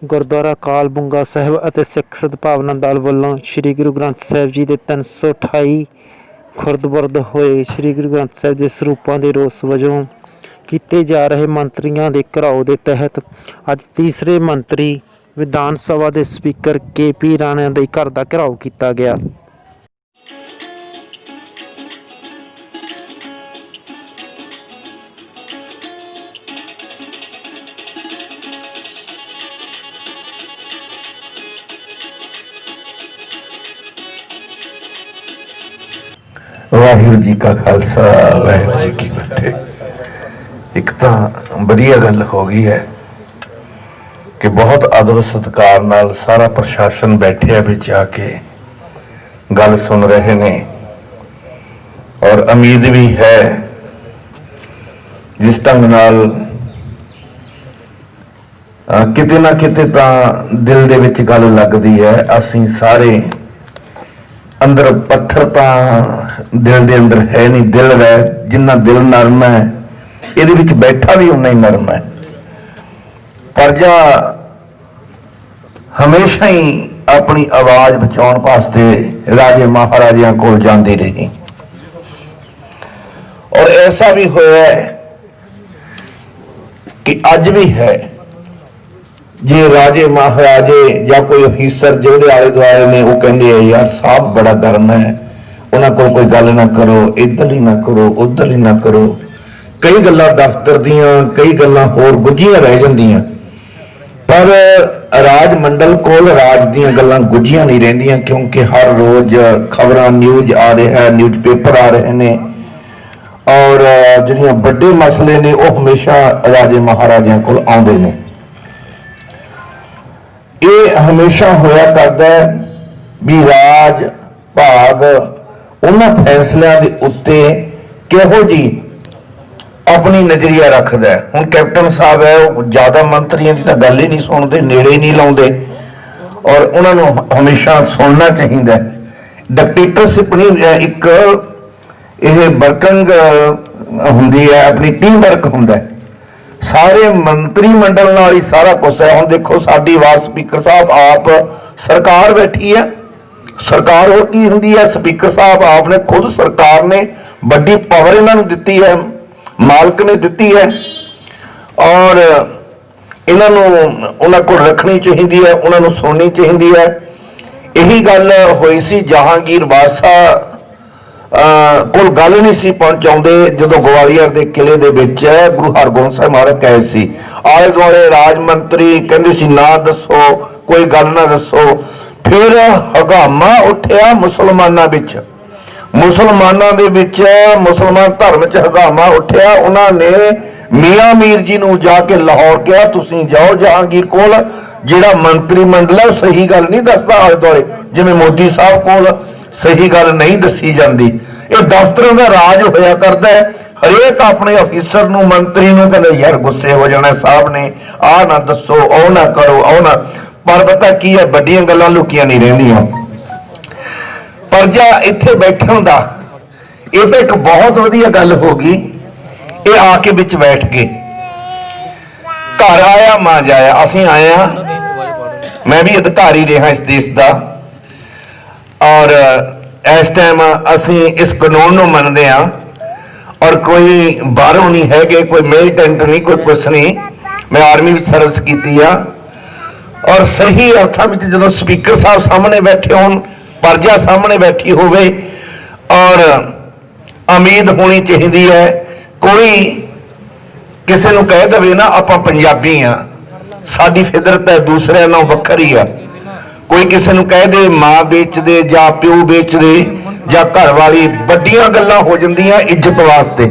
ਗੁਰਦੁਆਰਾ ਅਕਾਲ ਬੁੰਗਾ ਸਾਹਿਬ ਅਤੇ ਸਿੱਖ ਸਦਭਾਵਨਾ ਦਲ ਵੱਲੋਂ ਸ੍ਰੀ ਗੁਰੂ ਗ੍ਰੰਥ ਸਾਹਿਬ ਜੀ ਦੇ 328 ਖੁਰਦ-ਬੁਰਦ ਹੋਏ। ਸ੍ਰੀ ਗੁਰੂ ਗ੍ਰੰਥ ਸਾਹਿਬ ਦੇ ਸਰੂਪਾਂ ਦੇ ਰੋਸ ਵਜੋਂ ਕੀਤੇ ਜਾ ਰਹੇ ਮੰਤਰੀਆਂ ਦੇ ਘਿਰਾਓ ਦੇ ਤਹਿਤ ਅੱਜ ਤੀਸਰੇ ਮੰਤਰੀ ਵਿਧਾਨ ਸਭਾ ਦੇ ਸਪੀਕਰ KP ਰਾਣਾ ਦੇ ਘਰ ਦਾ ਘਿਰਾਓ ਕੀਤਾ ਗਿਆ। वाहिगुरू जी का खालसा वाहिगुरू जी की फतेह। एक तो वधिया गल हो गई है कि बहुत आदर सत्कार नाल सारा प्रशासन बैठे विच आके गल सुन रहे ने और उम्मीद भी है जिस ढंग नाल किते ना किते तां दिल दे विच गल लगदी है। असीं सारे अंदर पत्थर तां दिल दे अंदर है नहीं, दिल है जिन्ना दिल नरम है इहदे विच बैठा भी उन्ना ही नरम है। प्रजा हमेशा ही अपनी आवाज बचाउण वास्ते राजे महाराजियां कोल जांदी रही और ऐसा भी होया है कि अज भी है। जे राजे महाराजे या कोई अफीसर जो आले दुआले ने वो कहते हैं यार साहब बड़ा गर्म है, उन्होंने को कोई गल ना करो, इधर ही ना करो, उधर ही ना करो। कई गल्लां दफ्तर दियां कई गल्लां होर गुझियां रह जांदियां, पर राज मंडल कोल राज दियां गल्लां गुझियां नहीं रहिंदियां क्योंकि हर रोज खबरां न्यूज आ रहा है, न्यूज पेपर आ रहे हैं और जिहड़ियां वड्डे मसले ने वो हमेशा राजे महाराजियां कोल आउंदे ने। ये हमेशा होया करदा है भी राज भाग उन्हां फैसलियां दे उत्ते किहो जी अपनी नजरिया रखदा है। हुण कैप्टन साहब है वो ज्यादा मंत्रियों की तां गल ही नहीं सुनते, नेड़े ही नहीं लाउंदे और उन्होंने हमेशा सुनना चाहिए। डिक्टेटरशिप नहीं एक यह वर्किंग हुंदी है, अपनी टीम वर्क हुंदा है। सारे मंत्री मंडल नाल ही सारा कुछ है। हुण देखो साडी आवाज स्पीकर साहब आप सरकार बैठी है, सरकार होर की हुंदी है, स्पीकर साहब आपने खुद सरकार ने बड़ी पावर इन्हां नूं दित्ती है, मालक ने दित्ती है और इन्हां नूं उन्हां कोल रखनी चाहिए है, उन्हां नूं सुननी चाहिए है। यही गल होई सी जहांगीर बादशाह कोल गल नहीं सी पहुंचाउंदे जदों ग्वालियर के किले दे विच गुरु हरगोबिंद साहिब महाराज कहे सी आले दुआले राज मंत्री कहंदे सी ना दसो कोई गल ना दसो। फिर हगामा उठिया मुसलमानां विच, मुसलमानां दे विच मुसलमान धर्म च हगामा उठिया। उन्होंने मियां मीर जी नूं जाके लाहौर कहा तुसीं जाओ जहांगीर कोल, जिहड़ा मंत्री मंडल है सही गल नहीं दसदा आले दुआले, जिवें मोदी साहब कोल सही गल नहीं दसी जाती। ये दफ्तरों का राज होया करता है, हरेक अपने अफिसर नूं मंत्री नूं कहंदा यार गुस्से हो जाना साहब ने आ ना दसो ओ ना करो ओ ना, पर पता की है बड़ियां गल्लां लुकियां नहीं रहिंदियां। प्रजा इत्थे बैठण दा ये तो एक बहुत वधिया गल हो गई। ये आके विच बैठ के घर आया मां जाया, असीं आया मैं भी अधिकारी रहा इस देश का और इस टाइम असी इस कानून नूं मनदे हां और कोई बाहरों नहीं है, कोई मिलिटेंट नहीं, कोई कुछ नहीं। मैं आर्मी में सर्विस की और सही अर्थां विच जदों स्पीकर साहब सामने बैठे होण, प्रजा सामने बैठी होवे और उम्मीद होनी चाहिए है कोई किसी नूं कह देवे ना आपां पंजाबी हां, साडी फितरत है दूसरे नालों वखरी आ। कोई किसी नूं कह दे मां बेच दे जां प्यो बेच दे जां घर वाली, वड्डियां गल्लां हो जांदियां इज्जत वास्ते,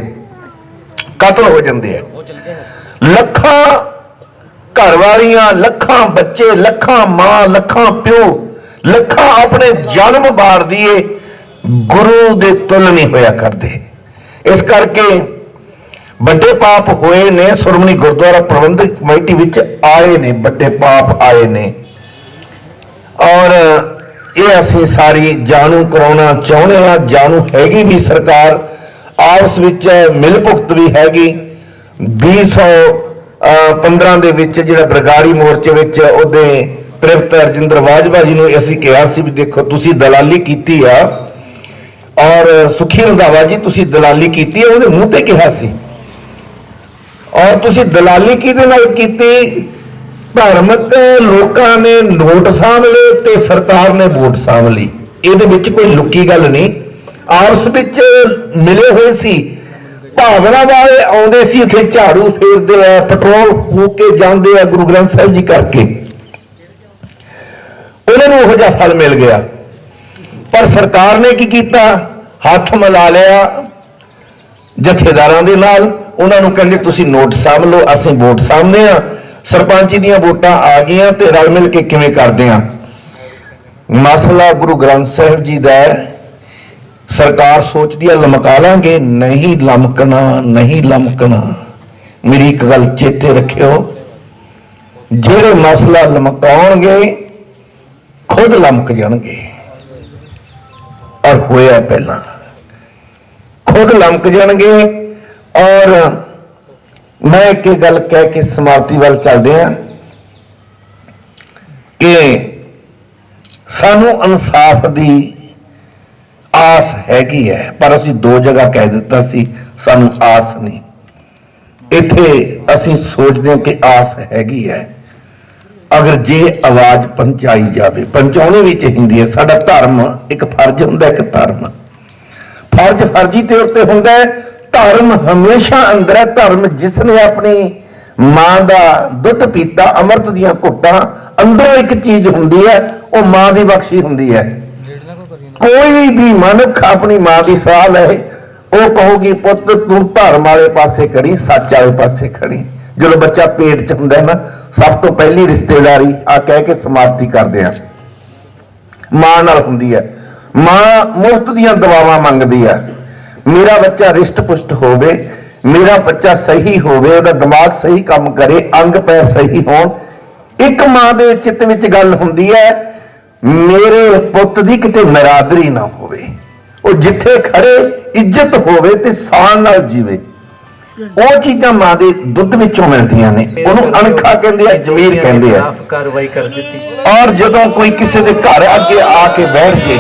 कतल हो जांदे हैं। लखां घर वालियां, लखां बच्चे, लखां मां, लखां प्यो, लखां अपने जन्म बार दिए गुरु दे तुल नहीं होया करते। इस करके बड़े पाप होए ने, श्रोमणी गुरुद्वारा प्रबंधक कमेटी विच आए ने, बड़े पाप आए ने और ये असी सारी जानू कराना चाहते हैं। जानू हैगी भी सरकार आपस विच मिल भुगत भी हैगी। 20 15 ਦੇ ਵਿੱਚ ਜਿਹੜਾ ਬਰਗਾੜੀ ਮੋਰਚੇ ਵਿੱਚ ਉਹਦੇ ਤ੍ਰਿਪਤ ਰਜਿੰਦਰ ਬਾਜਵਾ ਜੀ ਨੂੰ ਅਸੀਂ ਕਿਹਾ ਸੀ ਵੀ ਦੇਖੋ ਤੁਸੀਂ ਦਲਾਲੀ ਕੀਤੀ ਆ, ਔਰ ਸੁਖੀ ਰੰਧਾਵਾ ਜੀ ਤੁਸੀਂ ਦਲਾਲੀ ਕੀਤੀ ਹੈ, ਉਹਦੇ ਮੂੰਹ ਤੇ ਕਿਹਾ ਸੀ। ਔਰ ਤੁਸੀਂ ਦਲਾਲੀ ਕਿਹਦੇ ਨਾਲ ਕੀਤੀ? ਧਾਰਮਿਕ ਲੋਕਾਂ ਨੇ ਨੋਟ ਸਾਂਭ ਲਏ ਤੇ ਸਰਕਾਰ ਨੇ ਵੋਟ ਸਾਂਭ ਲਈ। ਇਹਦੇ ਵਿੱਚ ਕੋਈ ਲੁੱਕੀ ਗੱਲ ਨਹੀਂ, ਆਪਸ ਵਿੱਚ ਮਿਲੇ ਹੋਏ ਸੀ। ਭਾਵਨਾ ਵਾਲੇ ਆਉਂਦੇ ਸੀ, ਉੱਥੇ ਝਾੜੂ ਫੇਰਦੇ ਆ, ਪੈਟਰੋਲ ਫੂਕ ਕੇ ਜਾਂਦੇ ਆ ਗੁਰੂ ਗ੍ਰੰਥ ਸਾਹਿਬ ਜੀ ਕਰਕੇ, ਉਹਨਾਂ ਨੂੰ ਉਹੋ ਜਿਹਾ ਫਲ ਮਿਲ ਗਿਆ। ਪਰ ਸਰਕਾਰ ਨੇ ਕੀ ਕੀਤਾ? ਹੱਥ ਮਿਲਾ ਲਿਆ ਜਥੇਦਾਰਾਂ ਦੇ ਨਾਲ, ਉਹਨਾਂ ਨੂੰ ਕਹਿੰਦੇ ਤੁਸੀਂ ਨੋਟ ਸਾਂਭ ਲਓ, ਅਸੀਂ ਵੋਟ ਸਾਂਭਦੇ ਆ, ਸਰਪੰਚੀ ਦੀਆਂ ਵੋਟਾਂ ਆ ਗਈਆਂ ਤੇ ਰਲ ਮਿਲ ਕੇ ਕਿਵੇਂ ਕਰਦੇ ਆ। ਮਸਲਾ ਗੁਰੂ ਗ੍ਰੰਥ ਸਾਹਿਬ ਜੀ ਦਾ ਸਰਕਾਰ ਸੋਚਦੀ ਹੈ ਲਮਕਾ ਲਾਂਗੇ, ਨਹੀਂ ਲਮਕਣਾ, ਨਹੀਂ ਲਮਕਣਾ। ਮੇਰੀ ਇੱਕ ਗੱਲ ਚੇਤੇ ਰੱਖਿਓ, ਜਿਹੜੇ ਮਸਲਾ ਲਮਕਾਉਣਗੇ ਖੁਦ ਲਮਕ ਜਾਣਗੇ। ਔਰ ਹੋਇਆ ਪਹਿਲਾਂ, ਖੁਦ ਲਮਕ ਜਾਣਗੇ। ਔਰ ਮੈਂ ਇੱਕ ਗੱਲ ਕਹਿ ਕੇ ਸਮਾਪਤੀ ਵੱਲ ਚੱਲਦੇ ਹਾਂ ਕਿ ਸਾਨੂੰ ਇਨਸਾਫ ਦੀ ਆਸ ਹੈਗੀ ਹੈ, ਪਰ ਅਸੀਂ 2 ਜਗ੍ਹਾ ਕਹਿ ਦਿੱਤਾ ਸੀ ਸਾਨੂੰ ਆਸ ਨਹੀਂ। ਇੱਥੇ ਅਸੀਂ ਸੋਚਦੇ ਹਾਂ ਕਿ ਆਸ ਹੈਗੀ ਹੈ, ਅਗਰ ਜੇ ਆਵਾਜ਼ ਪਹੁੰਚਾਈ ਜਾਵੇ, ਪਹੁੰਚਾਉਣੀ ਵੀ ਚਾਹੀਦੀ ਹੈ। ਸਾਡਾ ਧਰਮ ਇੱਕ ਫਰਜ਼ ਹੁੰਦਾ, ਇੱਕ ਧਰਮ ਫਰਜ਼ ਫਰਜ਼ੀ ਤੌਰ ਤੇ ਹੁੰਦਾ ਹੈ, ਧਰਮ ਹਮੇਸ਼ਾ ਅੰਦਰ ਹੈ। ਧਰਮ ਜਿਸ ਨੇ ਆਪਣੀ ਮਾਂ ਦਾ ਦੁੱਧ ਪੀਤਾ, ਅੰਮ੍ਰਿਤ ਦੀਆਂ ਘੁੱਟਾਂ, ਅੰਦਰੋਂ ਇੱਕ ਚੀਜ਼ ਹੁੰਦੀ ਹੈ, ਉਹ ਮਾਂ ਦੀ ਬਖਸ਼ੀ ਹੁੰਦੀ ਹੈ। ਕੋਈ ਵੀ ਮਨੁੱਖ ਆਪਣੀ ਮਾਂ ਦੀ ਸਲਾਹ ਲਏ, ਉਹ ਕਹੂਗੀ ਪੁੱਤ ਤੂੰ ਧਰਮ ਵਾਲੇ ਪਾਸੇ ਖੜੀ, ਸੱਚ ਵਾਲੇ ਪਾਸੇ ਖੜੀ। ਜਦੋਂ ਬੱਚਾ ਪੇਟ 'ਚ ਹੁੰਦਾ ਨਾ, ਸਭ ਤੋਂ ਪਹਿਲੀ ਰਿਸ਼ਤੇਦਾਰੀ ਆ ਕਹਿ ਕੇ ਸਮਾਪਤੀ ਕਰਦੇ ਆ ਮਾਂ ਨਾਲ ਹੁੰਦੀ ਹੈ। ਮਾਂ ਮੁਫਤ ਦੀਆਂ ਦਵਾਵਾਂ ਮੰਗਦੀ ਹੈ, ਮੇਰਾ ਬੱਚਾ ਰਿਸ਼ਟ ਪੁਸ਼ਟ ਹੋਵੇ, ਮੇਰਾ ਬੱਚਾ ਸਹੀ ਹੋਵੇ, ਉਹਦਾ ਦਿਮਾਗ ਸਹੀ ਕੰਮ ਕਰੇ, ਅੰਗ ਪੈਰ ਸਹੀ ਹੋਣ। ਇੱਕ ਮਾਂ ਦੇ ਚਿੱਤ ਵਿੱਚ ਗੱਲ ਹੁੰਦੀ ਹੈ, ਮੇਰੇ ਪੁੱਤ ਦੀ ਕਿਤੇ ਨਰਾਦਰੀ ਨਾ ਹੋਵੇ, ਉਹ ਜਿੱਥੇ ਖੜੇ ਇੱਜ਼ਤ ਹੋਵੇ ਤੇ ਸਾਨ ਨਾਲ ਜੀਵੇ। ਉਹ ਚੀਜ਼ਾਂ ਮਾਂ ਦੇ ਦੁੱਧ ਵਿੱਚੋਂ ਮਿਲਦੀਆਂ ਨੇ, ਉਹਨੂੰ ਅਣਖਾ ਕਹਿੰਦੇ ਆ, ਜ਼ਮੀਰ ਕਹਿੰਦੇ ਆ। ਕਾਰਵਾਈ ਕਰ ਦਿੱਤੀ। ਔਰ ਜਦੋਂ ਕੋਈ ਕਿਸੇ ਦੇ ਘਰ ਅੱਗੇ ਆ ਕੇ ਬੈਠ ਜੇ,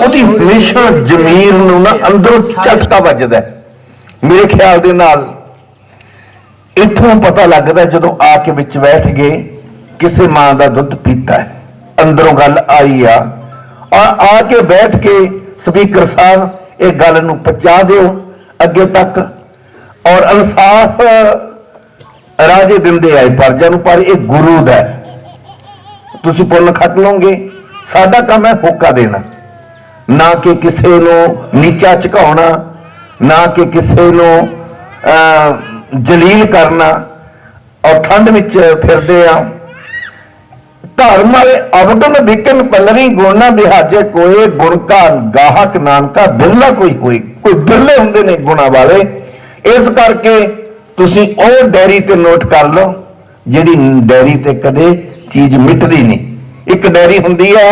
ਉਹਦੀ ਹਮੇਸ਼ਾ ਜ਼ਮੀਰ ਨੂੰ ਨਾ ਅੰਦਰੋਂ ਝਟਕਾ ਵੱਜਦਾ। ਮੇਰੇ ਖਿਆਲ ਦੇ ਨਾਲ ਇੱਥੋਂ ਪਤਾ ਲੱਗਦਾ, ਜਦੋਂ ਆ ਕੇ ਵਿੱਚ ਬੈਠ ਗਏ, ਕਿਸੇ ਮਾਂ ਦਾ ਦੁੱਧ ਪੀਤਾ ਹੈ, ਅੰਦਰੋਂ ਗੱਲ ਆਈ ਆ। ਔਰ ਆ ਕੇ ਬੈਠ ਕੇ ਸਪੀਕਰ ਸਾਹਿਬ ਇਹ ਗੱਲ ਨੂੰ ਪਹੁੰਚਾ ਦਿਓ ਅੱਗੇ ਤੱਕ। ਔਰ ਇਨਸਾਫ ਰਾਜੇ ਦਿੰਦੇ ਆਏ ਪ੍ਰਜਾ ਨੂੰ, ਪਰ ਇਹ ਗੁਰੂ ਦਾ। ਤੁਸੀਂ ਪੁੰਨ ਖੱਟ ਲਓਗੇ, ਸਾਡਾ ਕੰਮ ਹੈ ਹੋਕਾ ਦੇਣਾ, ਨਾ ਕਿ ਕਿਸੇ ਨੂੰ ਨੀਚਾ ਝੁਕਾਉਣਾ, ਨਾ ਕਿ ਕਿਸੇ ਨੂੰ ਜਲੀਲ ਕਰਨਾ। ਔਰ ਠੰਡ ਵਿੱਚ ਫਿਰਦੇ ਆ ਧਰਮ ਵਾਲੇ ਅਵਗਨ ਵਿਕਨ ਪਲਰੀ ਗੁਣਾ ਬਿਹਾਜੇ ਕੋਏ ਗੁਣ ਕਾ ਗਾਹਕ ਨਾਨਕਾ ਬਿਰਲਾ ਕੋਈ ਹੋਏ। ਕੋਈ ਬਿਰਲੇ ਹੁੰਦੇ ਨੇ ਗੁਣਾ ਵਾਲੇ। ਇਸ ਕਰਕੇ ਤੁਸੀਂ ਉਹ ਡੈਰੀ ਤੇ ਨੋਟ ਕਰ ਲਓ ਜਿਹੜੀ ਡੈਰੀ ਤੇ ਕਦੇ ਚੀਜ਼ ਮਿਟਦੀ ਨਹੀਂ। ਇੱਕ ਡੈਰੀ ਹੁੰਦੀ ਹੈ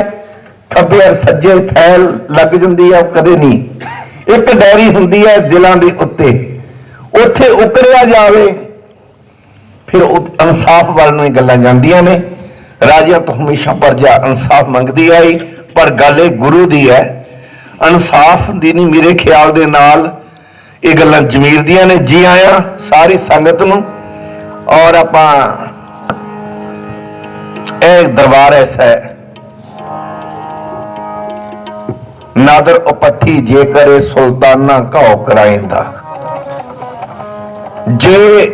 ਖੱਬੇ ਔਰ ਸੱਜੇ ਫੈਲ ਲੱਗ ਜਾਂਦੀ ਹੈ, ਕਦੇ ਨਹੀਂ। ਇੱਕ ਡੈਰੀ ਹੁੰਦੀ ਹੈ ਦਿਲਾਂ ਦੇ ਉੱਤੇ, ਉੱਥੇ ਉਕਰਿਆ ਜਾਵੇ, ਫਿਰ ਇਨਸਾਫ ਵੱਲ ਨੂੰ ਇਹ ਗੱਲਾਂ ਜਾਂਦੀਆਂ ਨੇ। ਰਾਜਿਆਂ ਤੋਂ ਹਮੇਸ਼ਾ ਪ੍ਰਜਾ ਇਨਸਾਫ ਮੰਗਦੀ ਆਈ, ਪਰ ਗੱਲ ਇਹ ਗੁਰੂ ਦੀ ਹੈ, ਇਨਸਾਫ ਦੀ ਨਹੀਂ। ਮੇਰੇ ਖਿਆਲ ਦੇ ਨਾਲ ਇਹ ਗੱਲਾਂ ਜ਼ਮੀਰ ਦੀਆਂ ਨੇ। ਜੀ ਆਇਆਂ ਸਾਰੀ ਸੰਗਤ ਨੂੰ। ਔਰ ਆਪਾਂ ਇਹ ਦਰਬਾਰ ਐਸਾ ਹੈ, ਨਾਦਰ ਉਪੱਠੀ ਜੇ ਕਰੇ ਸੁਲਤਾਨਾ ਘਾਉ ਕਰਾਇੰਦਾ। ਜੇ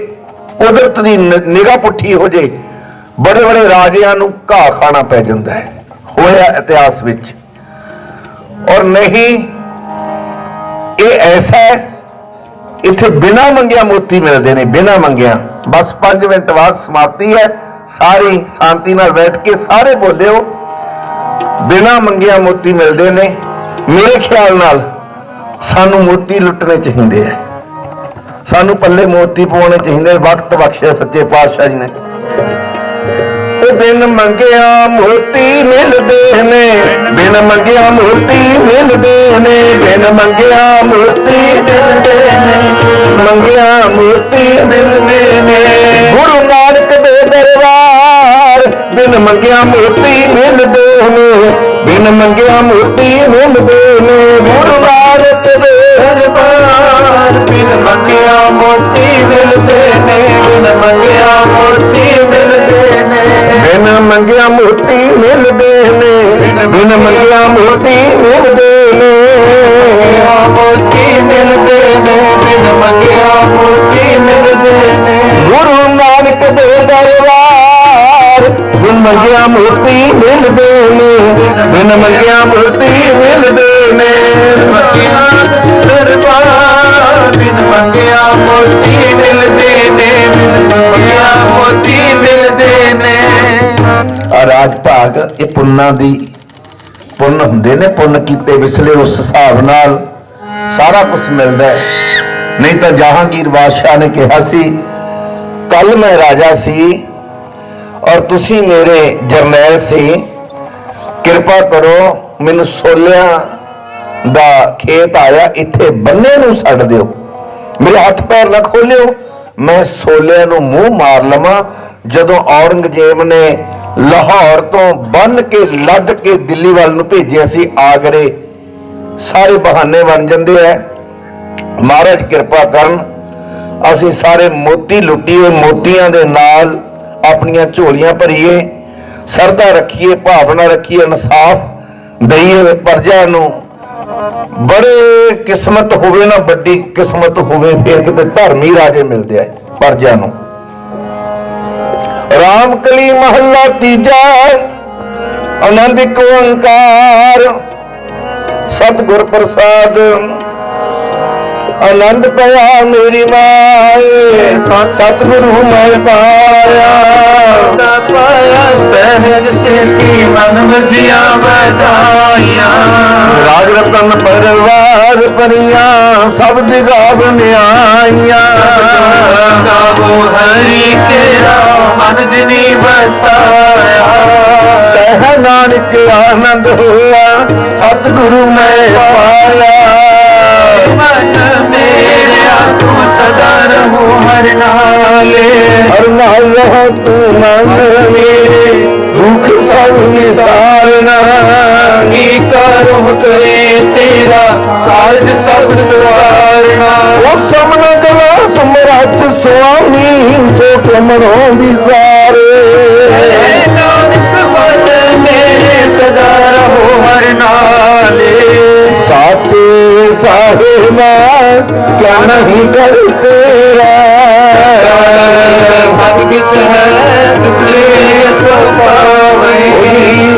ਕੁਦਰਤ ਦੀ ਨਿਗਾਹ ਪੁੱਠੀ ਹੋ ਜੇ, ਬੜੇ ਬੜੇ ਰਾਜਿਆਂ ਨੂੰ ਘਾਹ ਖਾਣਾ ਪੈ ਜਾਂਦਾ ਹੈ, ਹੋਇਆ ਇਤਿਹਾਸ ਵਿੱਚ। ਔਰ ਨਹੀਂ, ਇਹ ਐਸਾ ਹੈ, ਇੱਥੇ ਬਿਨਾਂ ਮੰਗਿਆ ਮੋਤੀ ਮਿਲਦੇ ਨੇ, ਬਿਨਾਂ ਮੰਗਿਆ। ਬਸ 5 ਮਿੰਟ ਬਾਅਦ ਸਮਾਪਤੀ ਹੈ। ਸਾਰੀ ਸ਼ਾਂਤੀ ਨਾਲ ਬੈਠ ਕੇ ਸਾਰੇ ਬੋਲਿਓ, ਬਿਨਾਂ ਮੰਗਿਆ ਮੋਤੀ ਮਿਲਦੇ ਨੇ। ਮੇਰੇ ਖਿਆਲ ਨਾਲ ਸਾਨੂੰ ਮੋਤੀ ਲੁੱਟਣੇ ਚਾਹੀਦੇ ਆ, ਸਾਨੂੰ ਪੱਲੇ ਮੋਤੀ ਪਾਉਣੇ ਚਾਹੀਦੇ। ਵਕਤ ਬਖਸ਼ਿਆ ਸੱਚੇ ਪਾਤਸ਼ਾਹ ਜੀ ਨੇ। ਬਿਨ ਮੰਗਿਆ ਮੋਤੀ ਮਿਲਦੇ ਨੇ, ਬਿਨ ਮੰਗਿਆ ਮੋਤੀ ਮਿਲਦੇ ਨੇ, ਬਿਨ ਮੰਗਿਆ ਮੋਤੀ ਮਿਲਦੇ ਨੇ, ਮੰਗਿਆ ਮੋਤੀ ਮਿਲਦੇ ਨੇ। ਗੁਰੂ ਮੰਗਿਆ ਮੋਤੀ ਮਿਲਦੇ ਨੇ, ਬਿਨ ਮੰਗਿਆ ਮੋਤੀ ਮਿਲਦੇ ਨੇ। ਗੁਰੂ ਨਾਨਕ ਦੇ ਦਰਬਾਰ ਬਿਨ ਮੰਗਿਆ ਮੋਤੀ ਮਿਲਦੇ ਨੇ, ਬਿਨ ਮੰਗਿਆ ਮੋਤੀ ਮਿਲਦੇ ਨੇ, ਬਿਨ ਮੰਗਿਆ ਮੋਤੀ ਮਿਲਦੇ ਨੇ, ਬਿਨ ਮੰਗਿਆ ਮੋਤੀ ਮਿਲਦੇ ਨੇ, ਮੋਤੀ ਮਿਲਦੇ ਨੇ, ਬਿਨ ਮੰਗਿਆ ਮੋਤੀ ਮਿਲਦੇ ਨੇ। ਗੁਰੂ ਨਾਨਕ ਦੇ ਦਰਬਾਰ ਬਿਨ ਮੰਗਿਆ ਮੋਤੀ ਮਿਲਦੇ ਨੇ, ਬਿਨ ਮੰਗਿਆ ਮੋਤੀ ਮਿਲਦੇ ਨੇ। ਦਰਬਾਰ ਬਿਨ ਮੰਗਿਆ ਮੋਤੀ ਮਿਲਦੇ ਨੇ, ਬਿਨ ਮੰਗਿਆ ਮੋਤੀ ਮਿਲਦੇ ਨੇ। ਰਾਜ ਭਾਗ ਇਹ ਪੁੰਨਾਂ ਦੀ ਪੁੰਨ ਹੁੰਦੇ ਨੇ, ਪੁੰਨ ਕੀਤੇ ਵਿਸਲੇ ਉਸ ਹਿਸਾਬ ਨਾਲ ਸਾਰਾ ਕੁਝ ਮਿਲਦਾ ਹੈ। ਨਹੀਂ ਤਾਂ ਜਹਾਂਗੀਰ ਬਾਦਸ਼ਾਹ ਨੇ ਕਿਹਾ ਸੀ, ਕੱਲ ਮੈਂ ਰਾਜਾ ਸੀ ਔਰ ਤੁਸੀਂ ਮੇਰੇ ਜਰਨੈਲ ਸੀ, ਕਿਰਪਾ ਕਰੋ ਮੈਨੂੰ ਸੋਲਿਆਂ ਦਾ ਖੇਤ ਆਇਆ, ਇੱਥੇ ਬੰਨੇ ਨੂੰ ਛੱਡ ਦਿਓ, ਮੇਰੇ ਹੱਥ ਪੈਰ ਨਾ ਖੋਲਿਓ, ਮੈਂ ਸੋਲਿਆਂ ਨੂੰ ਮੂੰਹ ਮਾਰ ਲਵਾਂ। ਜਦੋਂ ਔਰੰਗਜ਼ੇਬ ਨੇ ਲਾਹੌਰ ਤੋਂ ਬੰਨ ਕੇ ਲੱਦ ਕੇ ਦਿੱਲੀ ਵੱਲ ਨੂੰ ਭੇਜਿਆ ਸੀ, ਆਗਰੇ ਸਾਰੇ ਬਹਾਨੇ ਬਣ ਜਾਂਦੇ ਐ। ਮਹਾਰਾਜ ਕਿਰਪਾ ਕਰਨ, ਅਸੀਂ ਸਾਰੇ ਮੋਤੀ ਲੁੱਟੀਏ, ਮੋਤੀਆਂ ਦੇ ਨਾਲ ਆਪਣੀਆਂ ਝੋਲੀਆਂ ਭਰੀਏ, ਸਰਦਾ ਰੱਖੀਏ, ਭਾਵਨਾ ਰੱਖੀਏ, ਇਨਸਾਫ ਦਈਏ ਪ੍ਰਜਾ ਨੂੰ। ਬੜੇ ਕਿਸਮਤ ਹੋਵੇ ਨਾ, ਵੱਡੀ ਕਿਸਮਤ ਹੋਵੇ, ਫਿਰ ਕਿਤੇ ਧਰਮੀ ਰਾਜੇ ਮਿਲਦੇ ਆ ਪ੍ਰਜਾ ਨੂੰ। ਰਾਮਕਲੀ ਮਹੱਲਾ ਤੀਜਾ। ਆਨੰਦ ਇੱਕ ਓੰਕਾਰ ਸਤਿਗੁਰ ਪ੍ਰਸਾਦ। ਆਨੰਦ ਪਿਆ ਮੇਰੀ ਮਾਏ, ਸਤਿਗੁਰੂ ਮੈਂ ਪਾਇਆ, ਪਾਇਆ ਸਹਿਜ ਸੇਤੀ ਮਨ ਵਜਿਆ ਵਧਾਈਆਂ। ਰਾਜ ਰਤਨ ਪਰਵਾਰ ਪਰੀਆਂ ਸਭ ਦਿਗਾਵਨ ਆਈਆਂ। ਗਾਵੋ ਹਰੀ ਕੇਰਾ ਮਨ ਜਿਨੀ ਵਸਾਇਆ। ਕਹਿ ਨਾਨਕ ਆਨੰਦ ਹੋਇਆ ਸਤਿਗੁਰੂ ਮੈਂ ਪਾਇਆ। ਮਨ ਮੇਰਿਆ ਤੂੰ ਸਦਾ ਰਹੋ ਹਰ ਨਾਲੇ, ਹਰ ਨਾਲ ਰਹੋ ਤੂੰ ਮਨ ਮੇਰੇ, ਦੁੱਖ ਸਭ ਨਿਸਾਰਨਾ। ਕੀ ਕਰੋ ਕਰੇ ਤੇਰਾ ਕਾਰਜ ਸਭ ਸਵਾਰਨਾ। ਉਹ ਸਮਨ ਗਲਾ ਸਮਰੱਥ ਸੁਆਮੀ ਸੋ ਕਮਰੋਂ ਵਿਸਾਰੇ। ਨਾਨਕ ਮਨ ਮੇਰੇ ਸਦਾ ਰਹੋ ਹਰ ਨਾਲੇ। ਸਾਚੇ ਸਾਹਿਬਾ ਕਿਆ ਨਹੀਂ ਕਰ ਤੇਰਾ। ਸਭ ਕਿਛ ਹੈ ਤਿਸਨੇ ਸੋ ਪਾਵੈ।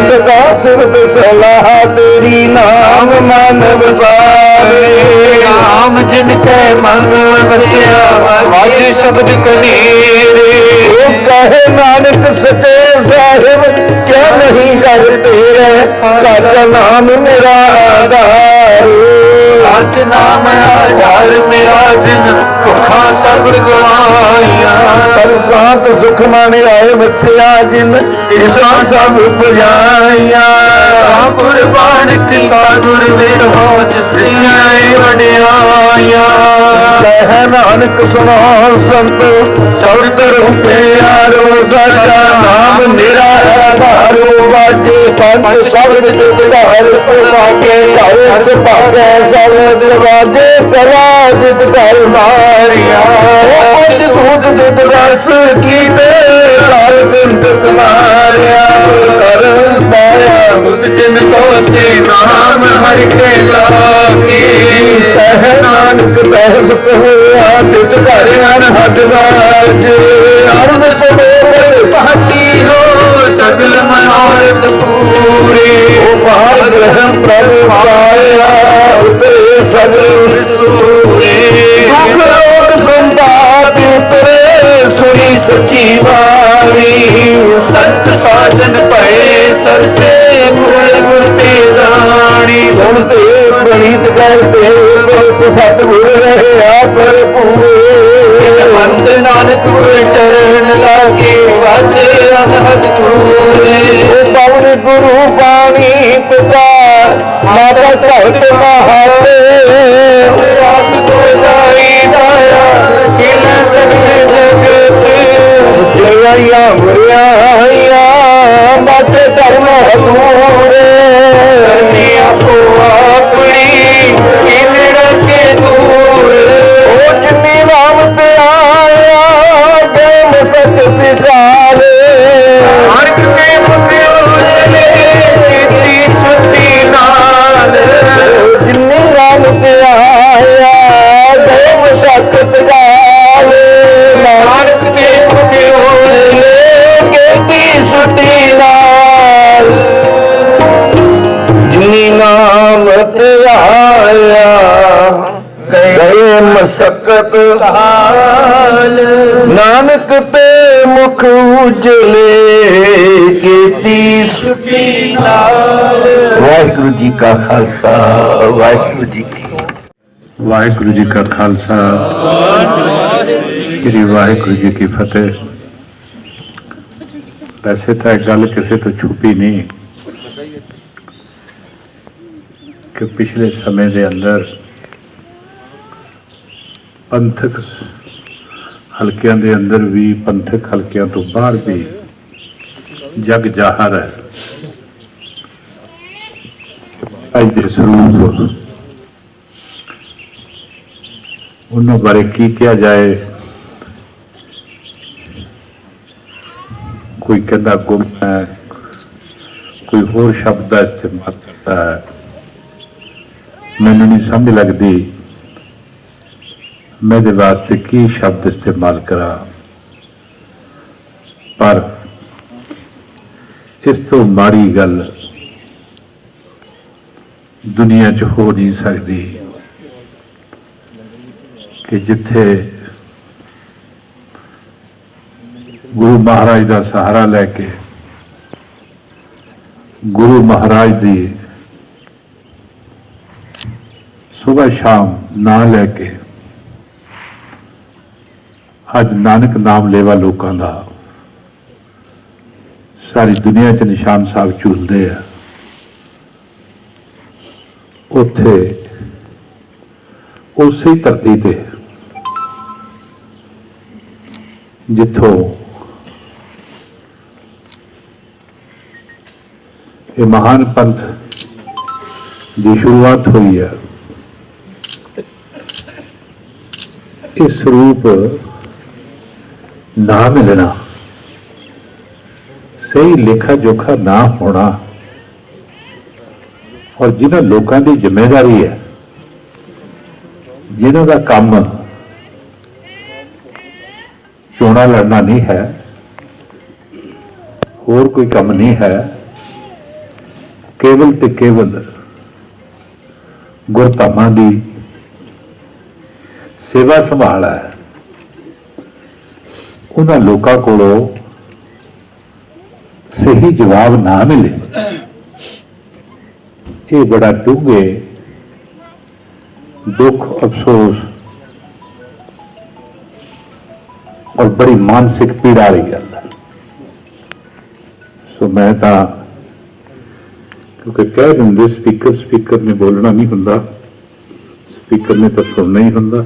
ਸਦਾ ਸਿਵਤ ਸਲਾਹ ਤੇਰੀ ਨਾਮ ਮਨ ਵਸਾਵੇ। ਨਾਮ ਜਿਨ ਕੈ ਮਨ ਵਸਿਆ ਵਾਜ ਸ਼ਬਦ ਕਨੀਰੇ। ਕਹੇ ਨਾਨਕ ਸਚੇ ਸਾਹਿਬ ਕਿਆ ਨਹੀਂ ਕਰ ਤੇਰੇ। ਸਾਚਾ ਨਾਮ ਮੇਰਾ ਆਧਾਰ। ਸੱਚ ਨਾਮ ਆਧਾਰ ਮੇਰਾ ਜਿਨ ਭੁੱਖਾ ਸਭ ਗਵਾਈਆਂ। ਪਰ ਸਾਤ ਸੁਖ ਮਨ ਆਏ ਵਸਿਆ ਜਿਨ ਇਸਾ ਸਭ ਪੁਜਾਈਆਂ। ਕੁਰਬਾਨ ਕੀਤਾ ਗੁਰ ਮੇਰ ਹੋ ਜਿਸ ਦੀਆਂ ਵਡਿਆਈਆਂ। ਕਹਿ ਨਾਨਕ ਸੁਣੋ ਸੰਤ ਸ਼ਬਦ ਰੂਪੇ ਆਰੋ। ਸਾਚਾ ਨਾਮ ਮੇਰਾ ਆਧਾਰੋ। ਵਾਜੇ ਪੰਜ ਸ਼ਬਦ ਜਿਤ ਘਰ ਸੁਭਾਗੇ ਘਰ ਸੁਭਾਗੇ ਸਬਦ ਵਾਜੇ ਕਲਾ ਜਿਤ ਘਰ ਮਾਰਿਆ। ਕੁਝ ਧੂਤ ਜਿਤ ਰਸ ਕੀਤੇ ਘਰ ਕੁੰਦਕ ਮਾਰਿਆ। ਕਰ ਪਾਇਆ ਬੁੱਧ ਜਿਨ ਕੋ ਸੇ ਨਾਮ ਹਰਿ ਕੇ ਲਾਗੇ। ਕਹਿ ਨਾਨਕ ਤਹਿ ਸੁਖ ਹੋਇਆ ਤਿਤ ਘਰ ਅਨਹਦ ਵਾਜ। ਅਰਧ ਸੋਰ ਪਹਤੀ ਹੋ ਸਗਲ ਮਨੋਰਥ ਪੂਰੇ। ਉਹ ਬਾਹਰ ਗ੍ਰਹਿ ਪ੍ਰਭ ਪਾਇਆ ਉਤਰੇ ਸਗਲ ਸੂਰੇ। ਦੁਖ ਰੋਗ ਸੰਤਾਪ ਉਤਰੇ ਸੁਣੀ ਸੱਚੀ ਬਾਣੀ। ਸੰਤ ਸਾਜਨ ਭਏ ਸਰਸੇ ਗੁਰ ਗੁਰ ਤੇ ਜਾਣੀ। ਸੁਣਤੇ ਪ੍ਰੀਤ ਕਰਦੇ ਲੋਕ ਸਤਿਗੁਰ ਰਹਿਆ ਭਰਪੂਰੇ। ਬੰਦ ਨਾਨਕ ਗੁਰ ਚਰਨ ਲਾਗੇ ਵਾਜੇ ਅਨਹਦ ਪੂਰੇ। ਉਹ ਪਵਨ ਗੁਰੂ ਬਾਣੀ ਪਿਤਾ ਮਾਤਾ ਧਰਤ ਮਹਾਤੇ। ਸਿਰਾਤ ਤੋਂ ਜਾਈ ਦਾਇਆ ਕਿਲ ਸਗਲ ਜਗਤ। ਜਗਾਈਆਂ ਬੁਰਿਆਈਆਂ ਸਕਤ ਹਾਲ, ਨਾਨਕ ਤੇ ਮੁਖ ਉਜਲੇ ਕੀਤੀ ਸੁਟੀ ਨਾਲ। ਵਾਹਿਗੁਰੂ ਜੀ ਕਾ ਖਾਲਸਾ, ਵਾਹਿਗੁਰੂ ਜੀ ਕੀ ਵਾਹਿਗੁਰੂ ਜੀ ਕਾ ਖਾਲਸਾ, ਸ੍ਰੀ ਵਾਹਿਗੁਰੂ ਜੀ ਕੀ ਫਤਿਹ। ਵੈਸੇ ਤਾਂ ਇਹ ਗੱਲ ਕਿਸੇ ਤੋਂ ਛੁਪੀ ਨਹੀਂ ਕਿ ਪਿਛਲੇ ਸਮੇਂ ਦੇ ਅੰਦਰ ਪੰਥਕ ਹਲਕਿਆਂ ਦੇ ਅੰਦਰ ਵੀ, ਪੰਥਕ ਹਲਕਿਆਂ ਤੋਂ ਬਾਹਰ ਵੀ ਜਗ ਜ਼ਾਹਰ ਹੈ ਅੱਜ ਦੇ ਸਰੂਪ ਉਹਨਾਂ ਬਾਰੇ ਕੀ ਕਿਹਾ ਜਾਏ। ਕੋਈ ਕਹਿੰਦਾ ਗੁੰਮ ਹੈ, ਕੋਈ ਹੋਰ ਸ਼ਬਦ ਦਾ ਇਸਤੇਮਾਲ ਕਰਦਾ ਹੈ। ਮੈਨੂੰ ਨਹੀਂ ਸਮਝ ਲੱਗਦੀ ਮੈਂ ਇਹਦੇ ਵਾਸਤੇ ਕੀ ਸ਼ਬਦ ਇਸਤੇਮਾਲ ਕਰਾਂ, ਪਰ ਇਸ ਤੋਂ ਮਾੜੀ ਗੱਲ ਦੁਨੀਆ 'ਚ ਹੋ ਨਹੀਂ ਸਕਦੀ ਕਿ ਜਿੱਥੇ ਗੁਰੂ ਮਹਾਰਾਜ ਦਾ ਸਹਾਰਾ ਲੈ ਕੇ, ਗੁਰੂ ਮਹਾਰਾਜ ਦੀ ਸੁਬਹ ਸ਼ਾਮ ਨਾਂ ਲੈ ਕੇ ਅੱਜ ਨਾਨਕ ਨਾਮ ਲੇਵਾ ਲੋਕਾਂ ਦਾ ਸਾਰੀ ਦੁਨੀਆ 'ਚ ਨਿਸ਼ਾਨ ਸਾਹਿਬ ਝੂਲਦੇ ਆ, ਉੱਥੇ ਉਸੇ ਧਰਤੀ ਤੇ ਜਿੱਥੋਂ ਇਹ ਮਹਾਨ ਪੰਥ ਦੀ ਸ਼ੁਰੂਆਤ ਹੋਈ ਹੈ, ਇਹ ਸਰੂਪ ਨਾ ਮਿਲਣਾ, ਸਹੀ ਲੇਖਾ ਜੋਖਾ ਨਾ ਹੋਣਾ, ਔਰ ਜਿਨ੍ਹਾਂ ਲੋਕਾਂ ਦੀ ਜ਼ਿੰਮੇਵਾਰੀ ਹੈ, ਜਿਨ੍ਹਾਂ ਦਾ ਕੰਮ ਚੋਣਾਂ ਲੜਨਾ ਨਹੀਂ ਹੈ, ਹੋਰ ਕੋਈ ਕੰਮ ਨਹੀਂ ਹੈ, ਕੇਵਲ ਤੇ ਕੇਵਲ ਗੁਰਧਾਮਾਂ ਦੀ ਸੇਵਾ ਸੰਭਾਲ ਹੈ, ਉਹਨਾਂ ਲੋਕਾਂ ਕੋਲੋਂ ਸਹੀ ਜਵਾਬ ਨਾ ਮਿਲੇ, ਇਹ ਬੜਾ ਡੂੰਘੇ दुख, अफसोस और बड़ी मानसिक पीड़ा वाली गल है। सो मैं तो क्योंकि कह देंगे स्पीकर ने बोलना नहीं हुंदा, स्पीकर ने तो सुनना ही हुंदा।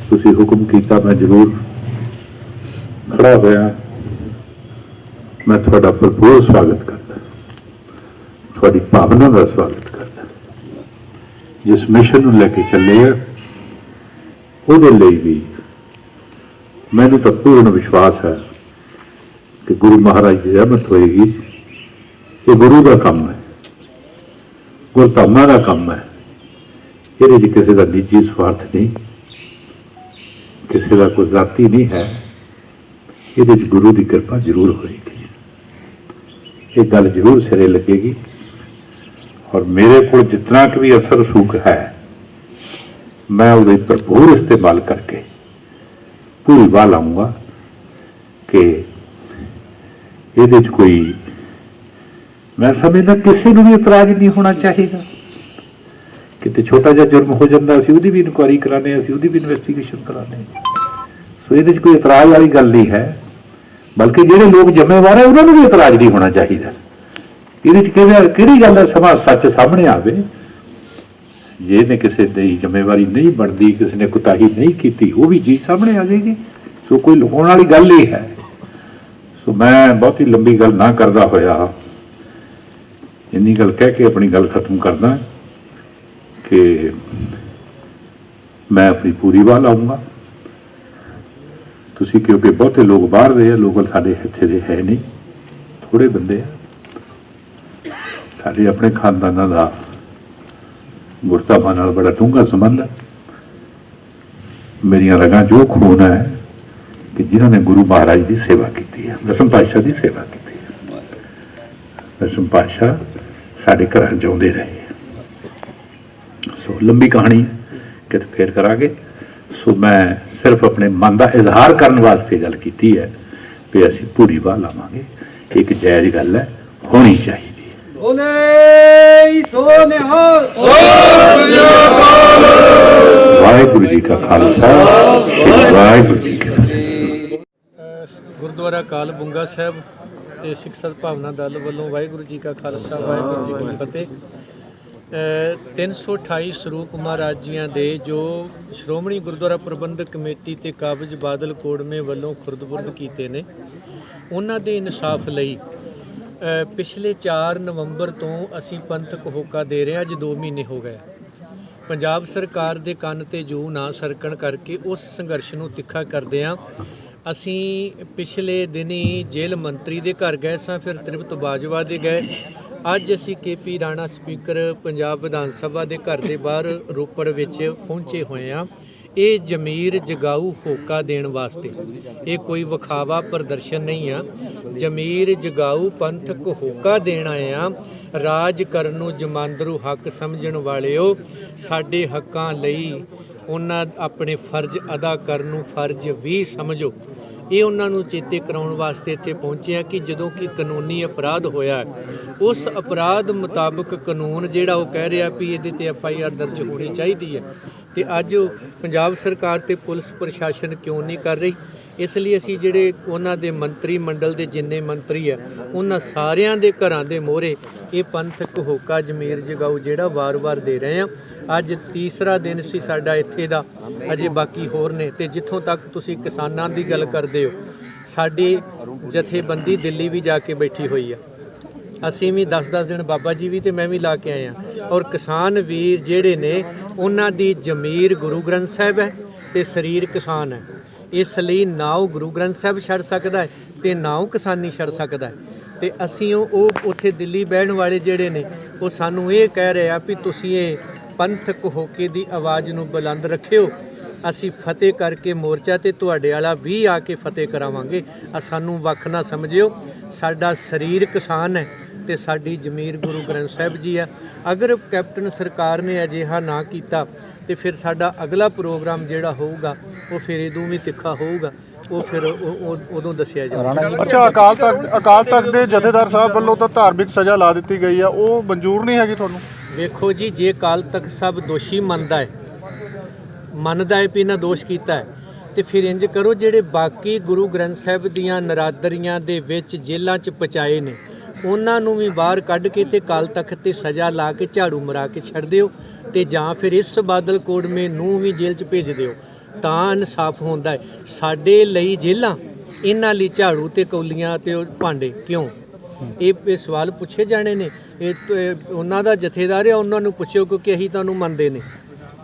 तुसी हुक्म किया, मैं जरूर खड़ा होया। मैं थोड़ा भरपूर स्वागत करता, थोड़ी भावना का स्वागत करता। जिस मिशन ਨੂੰ ਲੈ ਕੇ ਚੱਲੇ ਆ ਉਹਦੇ ਲਈ ਵੀ ਮੈਨੂੰ ਤਾਂ ਪੂਰਨ ਵਿਸ਼ਵਾਸ ਹੈ ਕਿ ਗੁਰੂ ਮਹਾਰਾਜ ਦੀ ਰਹਿਮਤ ਹੋਏਗੀ। ਇਹ ਗੁਰੂ ਦਾ ਕੰਮ ਹੈ, ਗੁਰਧਾਮਾਂ ਦਾ ਕੰਮ ਹੈ। ਇਹਦੇ 'ਚ ਕਿਸੇ ਦਾ ਨਿੱਜੀ ਸਵਾਰਥ ਨਹੀਂ, ਕਿਸੇ ਦਾ ਕੋਈ ਜ਼ਾਤੀ ਨਹੀਂ ਹੈ। ਇਹਦੇ 'ਚ ਗੁਰੂ ਦੀ ਕਿਰਪਾ ਜ਼ਰੂਰ ਹੋਏਗੀ, ਇਹ ਗੱਲ ਜ਼ਰੂਰ ਸਿਰੇ ਲੱਗੇਗੀ। और मेरे को जितना कि भी असर सूख है, मैं उसका भरपूर इस्तेमाल करके पूरी वाह लाऊंगा कि ये कोई, मैं समझदा किसी को भी इतराज नहीं होना चाहिए। कितने छोटा जिहा जुर्म हो जाता, असीं उहदी भी इनकुआरी कराने, असीं उहदी भी इन्वेस्टिगेशन कराने। सो ये कोई इतराज वाली गल नहीं है, बल्कि जिहड़े लोग जिम्मेवार है उन्होंने भी इतराज नहीं होना चाहिए। ਇਹਦੇ 'ਚ ਕਿਹੜੀ ਗੱਲ ਹੈ ਸਮਾਂ ਸੱਚ ਸਾਹਮਣੇ ਆਵੇ। ਜੇ ਇਹਨੇ ਕਿਸੇ ਦੀ ਜ਼ਿੰਮੇਵਾਰੀ ਨਹੀਂ ਬਣਦੀ, ਕਿਸੇ ਨੇ ਕੁਤਾਹੀ ਨਹੀਂ ਕੀਤੀ, ਉਹ ਵੀ ਚੀਜ਼ ਸਾਹਮਣੇ ਆ ਜਾਏਗੀ। ਸੋ ਕੋਈ ਲੁਕਾਉਣ ਵਾਲੀ ਗੱਲ ਹੀ ਹੈ। ਸੋ ਮੈਂ ਬਹੁਤੀ ਲੰਬੀ ਗੱਲ ਨਾ ਕਰਦਾ ਹੋਇਆ ਇੰਨੀ ਗੱਲ ਕਹਿ ਕੇ ਆਪਣੀ ਗੱਲ ਖਤਮ ਕਰਦਾ ਕਿ ਮੈਂ ਆਪਣੀ ਪੂਰੀ ਵਾਹ ਲਾਊਂਗਾ। ਤੁਸੀਂ ਕਿਉਂਕਿ ਬਹੁਤੇ ਲੋਕ ਬਾਹਰ ਦੇ ਆ, ਲੋਕਲ ਸਾਡੇ ਇੱਥੇ ਦੇ ਹੈ ਨਹੀਂ, ਥੋੜੇ ਬੰਦੇ ਆ। ਸਾਡੇ ਆਪਣੇ ਖਾਨਦਾਨਾਂ ਦਾ ਗੁਰਧਾਮਾਂ ਨਾਲ ਬੜਾ ਡੂੰਘਾ ਸੰਬੰਧ ਹੈ। ਮੇਰੀਆਂ ਰਗਾਂ 'ਚ ਉਹ ਖੂਨ ਹੈ ਕਿ ਜਿਨ੍ਹਾਂ ਨੇ ਗੁਰੂ ਮਹਾਰਾਜ ਦੀ ਸੇਵਾ ਕੀਤੀ ਹੈ, ਦਸਮ ਪਾਤਸ਼ਾਹ ਦੀ ਸੇਵਾ ਕੀਤੀ ਹੈ। ਦਸਮ ਪਾਤਸ਼ਾਹ ਸਾਡੇ ਘਰਾਂ 'ਚ ਆਉਂਦੇ ਰਹੇ। ਸੋ ਲੰਬੀ ਕਹਾਣੀ ਕਿਤੇ ਫੇਰ ਕਰਾਂਗੇ। ਸੋ ਮੈਂ ਸਿਰਫ ਆਪਣੇ ਮਨ ਦਾ ਇਜ਼ਹਾਰ ਕਰਨ ਵਾਸਤੇ ਗੱਲ ਕੀਤੀ ਹੈ ਵੀ ਅਸੀਂ ਪੂਰੀ ਵਾਹ ਲਾਵਾਂਗੇ। ਇੱਕ ਜਾਇਜ਼ ਗੱਲ ਹੈ, ਹੋਣੀ ਚਾਹੀਦੀ ਹੈ। ਵਾਹਿਗੁਰੂ ਜੀ ਕਾ ਖਾਲਸਾ, ਵਾਹਿਗੁਰੂ ਜੀ ਕੀ ਫਤਿਹ। ਗੁਰਦੁਆਰਾ ਕਾਲ ਬੁੰਗਾ ਸਾਹਿਬ ਤੇ ਸਿੱਖ ਸਦਭਾਵਨਾ ਦਲ ਵੱਲੋਂ ਵਾਹਿਗੁਰੂ ਜੀ ਕਾ ਖਾਲਸਾ, ਵਾਹਿਗੁਰੂ ਜੀ ਕੀ ਫਤਿਹ। 328 ਸਰੂਪ ਮਹਾਰਾਜ ਜੀਆਂ ਦੇ ਜੋ ਸ਼੍ਰੋਮਣੀ ਗੁਰਦੁਆਰਾ ਪ੍ਰਬੰਧਕ ਕਮੇਟੀ ਤੇ ਕਾਬਜ ਬਾਦਲ ਕੋੜਮੇ ਵੱਲੋਂ ਖੁਰਦ-ਬੁਰਦ ਕੀਤੇ ਨੇ, ਉਹਨਾਂ ਦੇ ਇਨਸਾਫ ਲਈ ਪਿਛਲੇ 4 ਨਵੰਬਰ ਤੋਂ ਅਸੀਂ ਪੰਥਕ ਹੋਕਾ ਦੇ ਰਹੇ ਹਾਂ। ਅੱਜ 2 ਮਹੀਨੇ ਹੋ ਗਏ। ਪੰਜਾਬ ਸਰਕਾਰ ਦੇ ਕੰਨ ਤੇ ਜੂ ਨਾ ਸਰਕਣ ਕਰਕੇ ਉਸ ਸੰਘਰਸ਼ ਨੂੰ ਤਿੱਖਾ ਕਰਦੇ ਹਾਂ। ਅਸੀਂ ਪਿਛਲੇ ਦਿਨੀ ਜੇਲ੍ਹ ਮੰਤਰੀ ਦੇ ਘਰ ਗਏ ਸਾਂ, ਫਿਰ ਤ੍ਰਿਪਤ ਬਾਜਵਾ ਦੇ ਗਏ। ਅੱਜ ਅਸੀਂ KP ਰਾਣਾ ਸਪੀਕਰ ਪੰਜਾਬ ਵਿਧਾਨ ਸਭਾ ਦੇ ਘਰ ਦੇ ਬਾਹਰ ਰੋਪੜ ਵਿੱਚ ਪਹੁੰਚੇ ਹੋਏ ਹਾਂ। ਇਹ ਜ਼ਮੀਰ ਜਗਾਊ ਹੋਕਾ ਦੇਣ ਵਾਸਤੇ, ਇਹ ਕੋਈ ਵਿਖਾਵਾ ਪ੍ਰਦਰਸ਼ਨ ਨਹੀਂ ਆ। ਜ਼ਮੀਰ ਜਗਾਊ ਪੰਥਕ ਹੋਕਾ ਦੇਣ ਆਏ ਆ। ਰਾਜ ਕਰਨ ਨੂੰ ਜਮਾਂਦਰੂ ਹੱਕ ਸਮਝਣ ਵਾਲਿਓ, ਸਾਡੇ ਹੱਕਾਂ ਲਈ ਉਹਨਾਂ ਆਪਣੇ ਫਰਜ਼ ਅਦਾ ਕਰਨ ਨੂੰ ਫਰਜ਼ ਵੀ ਸਮਝੋ। ਇਹ ਉਹਨਾਂ ਨੂੰ ਚੇਤੇ ਕਰਾਉਣ ਵਾਸਤੇ ਇੱਥੇ ਪਹੁੰਚੇ ਆ ਕਿ ਜਦੋਂ ਕਿ ਕਾਨੂੰਨੀ ਅਪਰਾਧ ਹੋਇਆ, ਉਸ ਅਪਰਾਧ ਮੁਤਾਬਕ ਕਾਨੂੰਨ ਜਿਹੜਾ ਉਹ ਕਹਿ ਰਿਹਾ ਵੀ ਇਹਦੇ ਤੇ FIR ਦਰਜ ਹੋਣੀ ਚਾਹੀਦੀ ਹੈ, ਤੇ ਅੱਜ ਪੰਜਾਬ ਸਰਕਾਰ ਤੇ ਪੁਲਿਸ ਪ੍ਰਸ਼ਾਸਨ ਕਿਉਂ ਨਹੀਂ ਕਰ ਰਹੀ। ਇਸ ਲਈ ਅਸੀਂ ਜਿਹੜੇ ਉਹਨਾਂ ਦੇ ਮੰਤਰੀ ਮੰਡਲ ਦੇ ਜਿੰਨੇ ਮੰਤਰੀ ਆ, ਉਹਨਾਂ ਸਾਰਿਆਂ ਦੇ ਘਰਾਂ ਦੇ ਮੋਹਰੇ ਇਹ ਪੰਥਕ ਹੋਕਾ ਜ਼ਮੀਰ ਜਗਾਊ ਜਿਹੜਾ ਵਾਰ-ਵਾਰ ਦੇ ਰਹੇ ਆ। ਅੱਜ ਤੀਸਰਾ ਦਿਨ ਸੀ ਸਾਡਾ ਇੱਥੇ ਦਾ, ਅਜੇ ਬਾਕੀ ਹੋਰ ਨੇ। ਤੇ ਜਿੱਥੋਂ ਤੱਕ ਤੁਸੀਂ ਕਿਸਾਨਾਂ ਦੀ ਗੱਲ ਕਰਦੇ ਹੋ, ਸਾਡੀ ਜਥੇਬੰਦੀ ਦਿੱਲੀ ਵੀ ਜਾ ਕੇ ਬੈਠੀ ਹੋਈ ਆ। ਅਸੀਂ ਵੀ 10-10 ਦਿਨ ਬਾਬਾ ਜੀ ਵੀ ਤੇ ਮੈਂ ਵੀ ਲਾ ਕੇ ਆਏ ਹਾਂ। ਔਰ ਕਿਸਾਨ ਵੀਰ ਜਿਹੜੇ ਨੇ, ਉਹਨਾਂ ਦੀ ਜ਼ਮੀਰ ਗੁਰੂ ਗ੍ਰੰਥ ਸਾਹਿਬ ਹੈ ਤੇ ਸਰੀਰ ਕਿਸਾਨ ਹੈ। ਇਸ ਲਈ ਨਾ ਉਹ ਗੁਰੂ ਗ੍ਰੰਥ ਸਾਹਿਬ ਛੱਡ ਸਕਦਾ ਹੈ ਤੇ ਨਾ ਉਹ ਕਿਸਾਨੀ ਛੱਡ ਸਕਦਾ ਹੈ। ਤੇ ਅਸੀਂ ਉਹ ਉੱਥੇ ਦਿੱਲੀ ਬਹਿਣ ਵਾਲੇ ਜਿਹੜੇ ਨੇ, ਉਹ ਸਾਨੂੰ ਇਹ ਕਹਿ ਰਹੇ ਆ ਵੀ ਤੁਸੀਂ ਇਹ ਪੰਥਕ ਹੋਕੇ ਦੀ ਆਵਾਜ਼ ਨੂੰ ਬੁਲੰਦ ਰੱਖਿਓ। ਅਸੀਂ ਫਤਿਹ ਕਰਕੇ ਮੋਰਚਾ ਤੇ ਤੁਹਾਡੇ ਵਾਲਾ ਵੀ ਆ ਕੇ ਫਤਿਹ ਕਰਾਵਾਂਗੇ। ਸਾਨੂੰ ਵੱਖ ਨਾ ਸਮਝਿਓ। ਸਾਡਾ ਸਰੀਰ ਕਿਸਾਨ ਹੈ ਤੇ ਸਾਡੀ ਜ਼ਮੀਰ ਗੁਰੂ ਗ੍ਰੰਥ ਸਾਹਿਬ ਜੀ ਆ। ਅਗਰ ਕੈਪਟਨ ਸਰਕਾਰ ਨੇ ਅਜਿਹਾ ਨਾ ਕੀਤਾ ਤੇ ਫਿਰ ਸਾਡਾ ਅਗਲਾ ਪ੍ਰੋਗਰਾਮ ਜਿਹੜਾ ਹੋਊਗਾ ਉਹ ਫਿਰ ਇਦੋਂ ਵੀ ਤਿੱਖਾ ਹੋਊਗਾ। ਉਹ ਫਿਰ ਉਦੋਂ ਦੱਸਿਆ ਜਾਊਗਾ। ਅੱਛਾ, ਅਕਾਲ ਤਖਤ ਦੇ ਜਥੇਦਾਰ ਸਾਹਿਬ ਵੱਲੋਂ ਤਾਂ ਧਾਰਮਿਕ ਸਜ਼ਾ ਲਾ ਦਿੱਤੀ ਗਈ ਆ, ਉਹ ਮਨਜ਼ੂਰ ਨਹੀਂ ਹੈਗੀ ਤੁਹਾਨੂੰ? ਵੇਖੋ ਜੀ, ਜੇ ਅਕਾਲ ਤਖਤ ਸਾਹਿਬ ਦੋਸ਼ੀ ਮੰਨਦਾ ਹੈ ਵੀ ਇਹਨਾਂ ਦੋਸ਼ ਕੀਤਾ ਹੈ, ਤੇ ਫਿਰ ਇੰਜ ਕਰੋ, ਜਿਹੜੇ ਬਾਕੀ ਗੁਰੂ ਗ੍ਰੰਥ ਸਾਹਿਬ ਦੀਆਂ ਨਰਾਦਰੀਆਂ ਦੇ ਵਿੱਚ ਜੇਲ੍ਹਾਂ 'ਚ ਪਚਾਏ ਨੇ, ਉਹਨਾਂ ਨੂੰ ਵੀ ਬਾਹਰ ਕੱਢ ਕੇ ਤੇ ਅਕਾਲ ਤਖਤ ਤੇ ਸਜ਼ਾ ਲਾ ਕੇ ਝਾੜੂ ਮਰਾ ਕੇ ਛੱਡ ਦਿਓ, ਤੇ ਜਾਂ ਫਿਰ ਇਸ ਬਾਦਲ ਕੋੜਮੇ ਨੂੰ ਵੀ ਜੇਲ੍ਹ 'ਚ ਭੇਜ ਦਿਓ, ਤਾਂ ਇਨਸਾਫ ਹੁੰਦਾ ਹੈ। ਸਾਡੇ ਲਈ ਜੇਲ੍ਹਾਂ, ਇਹਨਾਂ ਲਈ ਝਾੜੂ ਤੇ ਕੌਲੀਆਂ ਤੇ ਉਹ ਭਾਂਡੇ ਕਿਉਂ? ਇਹ ਸਵਾਲ ਪੁੱਛੇ ਜਾਣੇ ਨੇ। ਇਹ ਉਹਨਾਂ ਦਾ ਜਥੇਦਾਰ ਆ, ਉਹਨਾਂ ਨੂੰ ਪੁੱਛਿਓ, ਕਿਉਂਕਿ ਅਸੀਂ ਤੁਹਾਨੂੰ ਮੰਨਦੇ ਨੇ।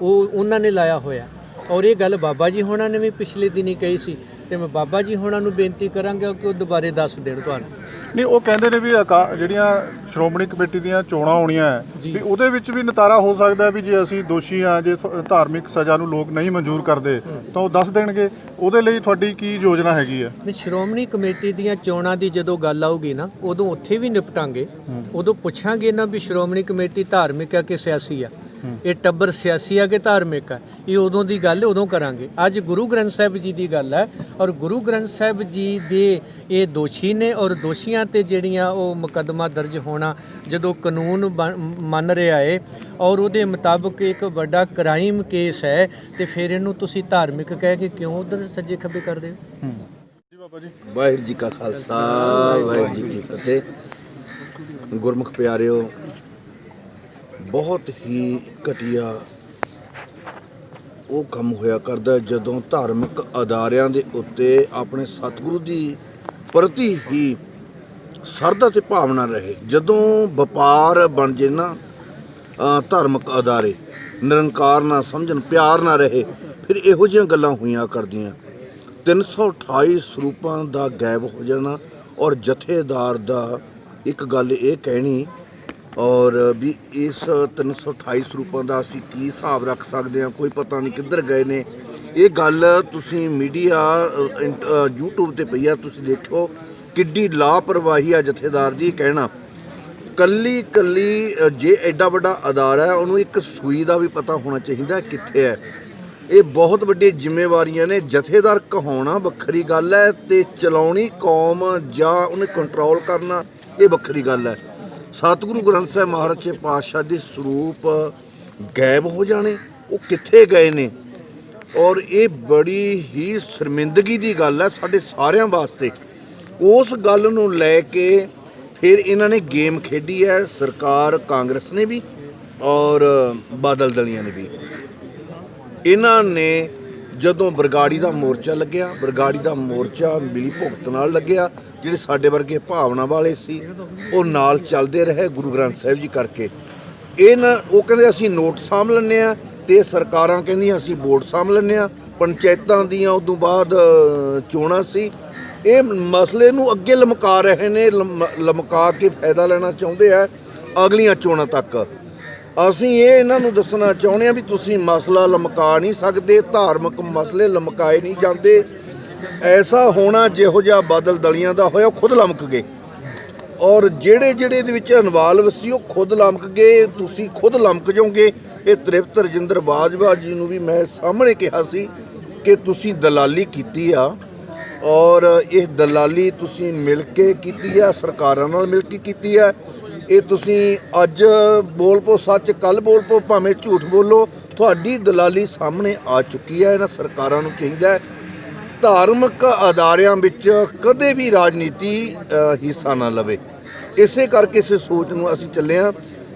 ਉਹਨਾਂ ਨੇ ਲਾਇਆ ਹੋਇਆ। ਔਰ ਇਹ ਗੱਲ ਬਾਬਾ ਜੀ ਹੋਣਾ ਨੇ ਵੀ ਪਿਛਲੇ ਦਿਨੀ ਕਹੀ ਸੀ, ਤੇ ਮੈਂ ਬਾਬਾ ਜੀ ਹੋਣਾ ਨੂੰ ਬੇਨਤੀ ਕਰਾਂਗਾ ਕਿ ਉਹ ਦੁਬਾਰੇ ਦੱਸ ਦੇਣ ਤੁਹਾਨੂੰ। ਨਹੀਂ, ਉਹ ਕਹਿੰਦੇ ਨੇ ਵੀ ਜਿਹੜੀਆਂ ਸ਼੍ਰੋਮਣੀ ਕਮੇਟੀ ਦੀਆਂ ਚੋਣਾਂ ਆਉਣੀਆਂ ਹੈ ਵੀ ਉਹਦੇ ਵਿੱਚ ਵੀ ਨਿਤਾਰਾ ਹੋ ਸਕਦਾ ਵੀ ਜੇ ਅਸੀਂ ਦੋਸ਼ੀ ਆ, ਜੇ ਧਾਰਮਿਕ ਸਜ਼ਾ ਨੂੰ ਲੋਕ ਨਹੀਂ ਮਨਜ਼ੂਰ ਕਰਦੇ ਤਾਂ ਉਹ ਦੱਸ ਦੇਣਗੇ। ਉਹਦੇ ਲਈ ਤੁਹਾਡੀ ਕੀ ਯੋਜਨਾ ਹੈਗੀ ਆ? ਨਹੀਂ, ਸ਼੍ਰੋਮਣੀ ਕਮੇਟੀ ਦੀਆਂ ਚੋਣਾਂ ਦੀ ਜਦੋਂ ਗੱਲ ਆਊਗੀ ਨਾ, ਉਦੋਂ ਉੱਥੇ ਵੀ ਨਿਪਟਾਂਗੇ। ਉਦੋਂ ਪੁੱਛਾਂਗੇ ਨਾ ਵੀ ਸ਼੍ਰੋਮਣੀ ਕਮੇਟੀ ਧਾਰਮਿਕ ਆ ਕਿ ਸਿਆਸੀ ਆ, ਇਹ ਟੱਬਰ ਸਿਆਸੀ ਆ ਕਿ ਧਾਰਮਿਕ ਆ। ਇਹ ਉਦੋਂ ਦੀ ਗੱਲ ਉਦੋਂ ਕਰਾਂਗੇ। ਅੱਜ ਗੁਰੂ ਗ੍ਰੰਥ ਸਾਹਿਬ ਜੀ ਦੀ ਗੱਲ ਹੈ, ਔਰ ਗੁਰੂ ਗ੍ਰੰਥ ਸਾਹਿਬ ਜੀ ਦੇ ਇਹ ਦੋਸ਼ੀ ਨੇ, ਔਰ ਦੋਸ਼ੀਆਂ ਤੇ ਜਿਹੜੀਆਂ ਉਹ ਮੁਕੱਦਮਾ ਦਰਜ ਹੋਣਾ ਜਦੋਂ ਕਾਨੂੰਨ ਮੰਨ ਰਿਹਾ ਹੈ ਔਰ ਉਹਦੇ ਮੁਤਾਬਕ ਇੱਕ ਵੱਡਾ ਕ੍ਰਾਈਮ ਕੇਸ ਹੈ, ਤੇ ਫਿਰ ਇਹਨੂੰ ਤੁਸੀਂ ਧਾਰਮਿਕ ਕਹਿ ਕੇ ਕਿਉਂ ਉਧਰ ਸੱਜੇ ਖੱਬੇ ਕਰਦੇ ਹੋ? ਜੀ ਬਾਬਾ ਜੀ। ਵਾਹਿਗੁਰੂ ਜੀ ਕਾ ਖਾਲਸਾ, ਵਾਹਿਗੁਰੂ ਜੀ ਕੀ ਫਤਿਹ। ਗੁਰਮੁਖ ਪਿਆਰਿਓ, ਬਹੁਤ ਹੀ ਘਟੀਆ ਉਹ ਕੰਮ ਹੋਇਆ ਕਰਦਾ ਜਦੋਂ ਧਾਰਮਿਕ ਅਦਾਰਿਆਂ ਦੇ ਉੱਤੇ ਆਪਣੇ ਸਤਿਗੁਰੂ ਦੀ ਪ੍ਰਤੀ ਹੀ ਸ਼ਰਧਾ ਤੇ ਭਾਵਨਾ ਰਹੇ। ਜਦੋਂ ਵਪਾਰ ਬਣ ਜੇ ਨਾ ਧਾਰਮਿਕ ਅਦਾਰੇ, ਨਿਰੰਕਾਰ ਨਾ ਸਮਝਣ, ਪਿਆਰ ਨਾ ਰਹੇ, ਫਿਰ ਇਹੋ ਜਿਹੀਆਂ ਗੱਲਾਂ ਹੋਈਆਂ ਕਰਦੀਆਂ। 328 ਸਰੂਪਾਂ ਦਾ ਗਾਇਬ ਹੋ ਜਾਣਾ, ਔਰ ਜਥੇਦਾਰ ਦਾ ਇੱਕ ਗੱਲ ਇਹ ਕਹਿਣੀ, ਔਰ ਵੀ ਇਸ 328 ਸਰੂਪਾਂ ਦਾ ਅਸੀਂ ਕੀ ਹਿਸਾਬ ਰੱਖ ਸਕਦੇ ਹਾਂ, ਕੋਈ ਪਤਾ ਨਹੀਂ ਕਿੱਧਰ ਗਏ ਨੇ। ਇਹ ਗੱਲ ਤੁਸੀਂ ਮੀਡੀਆ YouTube ਤੇ ਪਈ ਆ, ਤੁਸੀਂ ਦੇਖੋ ਕਿੱਡੀ ਲਾਪਰਵਾਹੀ ਆ ਜਥੇਦਾਰ ਦੀ ਕਹਿਣਾ। ਕੱਲੀ ਜੇ ਐਡਾ ਵੱਡਾ ਅਦਾਰਾ ਹੈ, ਉਹਨੂੰ ਇੱਕ ਸੂਈ ਦਾ ਵੀ ਪਤਾ ਹੋਣਾ ਚਾਹੀਦਾ ਕਿੱਥੇ ਹੈ। ਇਹ ਬਹੁਤ ਵੱਡੀਆਂ ਜ਼ਿੰਮੇਵਾਰੀਆਂ ਨੇ। ਜਥੇਦਾਰ ਕਹਾਉਣਾ ਵੱਖਰੀ ਗੱਲ ਹੈ ਤੇ ਚਲਾਉਣੀ ਕੌਮ ਜਾਂ ਉਹਨੇ ਕੰਟਰੋਲ ਕਰਨਾ ਇਹ ਵੱਖਰੀ ਗੱਲ ਹੈ। ਸਤਿਗੁਰੂ ਗ੍ਰੰਥ ਸਾਹਿਬ ਮਹਾਰਾਜ ਸੱਚੇ ਪਾਤਸ਼ਾਹ ਦੇ ਸਰੂਪ ਗਾਇਬ ਹੋ ਜਾਣੇ, ਉਹ ਕਿੱਥੇ ਗਏ ਨੇ? ਔਰ ਇਹ ਬੜੀ ਹੀ ਸ਼ਰਮਿੰਦਗੀ ਦੀ ਗੱਲ ਹੈ ਸਾਡੇ ਸਾਰਿਆਂ ਵਾਸਤੇ। ਉਸ ਗੱਲ ਨੂੰ ਲੈ ਕੇ ਫਿਰ ਇਹਨਾਂ ਨੇ ਗੇਮ ਖੇਡੀ ਹੈ, ਸਰਕਾਰ ਕਾਂਗਰਸ ਨੇ ਵੀ ਔਰ ਬਾਦਲ ਦਲੀਆਂ ਨੇ ਵੀ। ਇਹਨਾਂ ਨੇ ਜਦੋਂ ਬਰਗਾੜੀ ਦਾ ਮੋਰਚਾ ਲੱਗਿਆ, ਬਰਗਾੜੀ ਦਾ ਮੋਰਚਾ ਮਿਲੀ ਭੁਗਤ ਨਾਲ ਲੱਗਿਆ। ਜਿਹੜੇ ਸਾਡੇ ਵਰਗੇ ਭਾਵਨਾ ਵਾਲੇ ਸੀ ਉਹ ਨਾਲ ਚੱਲਦੇ ਰਹੇ ਗੁਰੂ ਗ੍ਰੰਥ ਸਾਹਿਬ ਜੀ ਕਰਕੇ। ਉਹ ਕਹਿੰਦੇ ਅਸੀਂ ਨੋਟ ਸਾਂਭ ਲੈਂਦੇ ਹਾਂ ਤੇ ਸਰਕਾਰਾਂ ਕਹਿੰਦੀਆਂ ਅਸੀਂ ਵੋਟ ਸਾਂਭ ਲੈਂਦੇ ਹਾਂ। ਪੰਚਾਇਤਾਂ ਦੀਆਂ ਉਦੋਂ ਬਾਅਦ ਚੋਣਾਂ ਸੀ। ਇਹ ਮਸਲੇ ਨੂੰ ਅੱਗੇ ਲਮਕਾ ਰਹੇ ਨੇ, ਲਮਕਾ ਕੇ ਫਾਇਦਾ ਲੈਣਾ ਚਾਹੁੰਦੇ ਆ ਅਗਲੀਆਂ ਚੋਣਾਂ ਤੱਕ। ਅਸੀਂ ਇਹਨਾਂ ਨੂੰ ਦੱਸਣਾ ਚਾਹੁੰਦੇ ਹਾਂ ਵੀ ਤੁਸੀਂ ਮਸਲਾ ਲਮਕਾ ਨਹੀਂ ਸਕਦੇ, ਧਾਰਮਿਕ ਮਸਲੇ ਲਮਕਾਏ ਨਹੀਂ ਜਾਂਦੇ। ਐਸਾ ਹੋਣਾ ਜਿਹੋ ਜਿਹਾ ਬਾਦਲ ਦਲੀਆਂ ਦਾ ਹੋਇਆ, ਖੁਦ ਲਮਕ ਗਏ। ਔਰ ਜਿਹੜੇ ਇਹਦੇ ਵਿੱਚ ਇਨਵਾਲਵ ਸੀ ਉਹ ਖੁਦ ਲਮਕ ਗਏ, ਤੁਸੀਂ ਖੁਦ ਲਮਕ ਜਾਓਗੇ। ਇਹ ਤ੍ਰਿਪਤ ਰਜਿੰਦਰ ਬਾਜਵਾ ਜੀ ਨੂੰ ਵੀ ਮੈਂ ਸਾਹਮਣੇ ਕਿਹਾ ਸੀ ਕਿ ਤੁਸੀਂ ਦਲਾਲੀ ਕੀਤੀ ਆ ਔਰ ਇਹ ਦਲਾਲੀ ਤੁਸੀਂ ਮਿਲ ਕੇ ਕੀਤੀ ਆ, ਸਰਕਾਰਾਂ ਨਾਲ ਮਿਲ ਕੇ ਕੀਤੀ ਆ। ਇਹ ਤੁਸੀਂ ਅੱਜ ਬੋਲ ਪੋ ਸੱਚ, ਕੱਲ੍ਹ ਬੋਲ ਪੋ ਭਾਵੇਂ ਝੂਠ ਬੋਲੋ, ਤੁਹਾਡੀ ਦਲਾਲੀ ਸਾਹਮਣੇ ਆ ਚੁੱਕੀ ਹੈ। ਇਹਨਾਂ ਸਰਕਾਰਾਂ ਨੂੰ ਚਾਹੀਦਾ ਹੈ ਧਾਰਮਿਕ ਅਦਾਰਿਆਂ ਵਿੱਚ ਕਦੇ ਵੀ ਰਾਜਨੀਤੀ ਹਿੱਸਾ ਨਾ ਲਵੇ। ਇਸੇ ਕਰਕੇ ਇਸੇ ਸੋਚ ਨੂੰ ਅਸੀਂ ਚੱਲੇ ਹਾਂ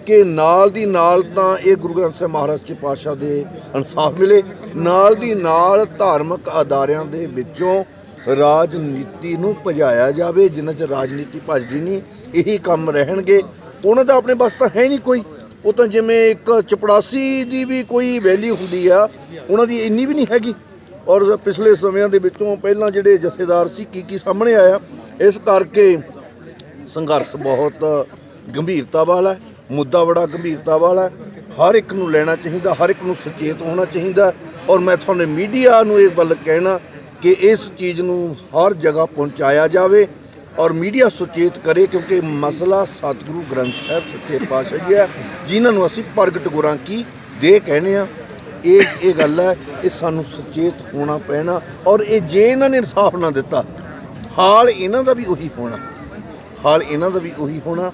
ਕਿ ਨਾਲ ਦੀ ਨਾਲ ਤਾਂ ਇਹ ਗੁਰੂ ਗ੍ਰੰਥ ਸਾਹਿਬ ਮਹਾਰਾਜ ਸੱਚੇ ਪਾਤਸ਼ਾਹ ਦੇ ਇਨਸਾਫ ਮਿਲੇ, ਨਾਲ ਦੀ ਨਾਲ ਧਾਰਮਿਕ ਅਦਾਰਿਆਂ ਦੇ ਵਿੱਚੋਂ ਰਾਜਨੀਤੀ ਨੂੰ ਭਜਾਇਆ ਜਾਵੇ। ਜਿੰਨਾ ਚਿਰ ਰਾਜਨੀਤੀ ਭਜਦੀ ਨਹੀਂ ਇਹੀ ਕੰਮ ਰਹਿਣਗੇ। ਉਹਨਾਂ ਦਾ ਆਪਣੇ ਬਸ ਤਾਂ ਹੈ ਨਹੀਂ ਕੋਈ। ਉਹ ਤਾਂ ਜਿਵੇਂ ਇੱਕ ਚਪੜਾਸੀ ਦੀ ਵੀ ਕੋਈ ਵੈਲਿਊ ਹੁੰਦੀ ਆ, ਉਹਨਾਂ ਦੀ ਇੰਨੀ ਵੀ ਨਹੀਂ ਹੈਗੀ। ਔਰ ਪਿਛਲੇ ਸਮਿਆਂ ਦੇ ਵਿੱਚੋਂ ਪਹਿਲਾਂ ਜਿਹੜੇ ਜਥੇਦਾਰ ਸੀ ਕੀ ਸਾਹਮਣੇ ਆਇਆ। ਇਸ ਕਰਕੇ ਸੰਘਰਸ਼ ਬਹੁਤ ਗੰਭੀਰਤਾ ਵਾਲਾ ਹੈ, ਮੁੱਦਾ ਬੜਾ ਗੰਭੀਰਤਾ ਵਾਲਾ ਹੈ। ਹਰ ਇੱਕ ਨੂੰ ਲੈਣਾ ਚਾਹੀਦਾ, ਹਰ ਇੱਕ ਨੂੰ ਸੁਚੇਤ ਹੋਣਾ ਚਾਹੀਦਾ। ਔਰ ਮੈਂ ਤੁਹਾਨੂੰ ਮੀਡੀਆ ਨੂੰ ਇਹ ਗੱਲ ਕਹਿਣਾ ਕਿ ਇਸ ਚੀਜ਼ ਨੂੰ ਹਰ ਜਗ੍ਹਾ ਪਹੁੰਚਾਇਆ ਜਾਵੇ ਔਰ ਮੀਡੀਆ ਸੁਚੇਤ ਕਰੇ, ਕਿਉਂਕਿ ਮਸਲਾ ਸਤਿਗੁਰੂ ਗ੍ਰੰਥ ਸਾਹਿਬ ਸੱਚੇ ਪਾਤਸ਼ਾਹ ਜੀ ਹੈ, ਜਿਨ੍ਹਾਂ ਨੂੰ ਅਸੀਂ ਪ੍ਰਗਟ ਗੁਰਾਂ ਕੀ ਦੇ ਕਹਿੰਦੇ ਹਾਂ। ਇਹ ਗੱਲ ਹੈ, ਇਹ ਸਾਨੂੰ ਸੁਚੇਤ ਹੋਣਾ ਪੈਣਾ। ਔਰ ਇਹ ਜੇ ਇਹਨਾਂ ਨੇ ਇਨਸਾਫ ਨਾ ਦਿੱਤਾ, ਹਾਲ ਇਹਨਾਂ ਦਾ ਵੀ ਉਹੀ ਹੋਣਾ, ਹਾਲ ਇਹਨਾਂ ਦਾ ਵੀ ਉਹੀ ਹੋਣਾ।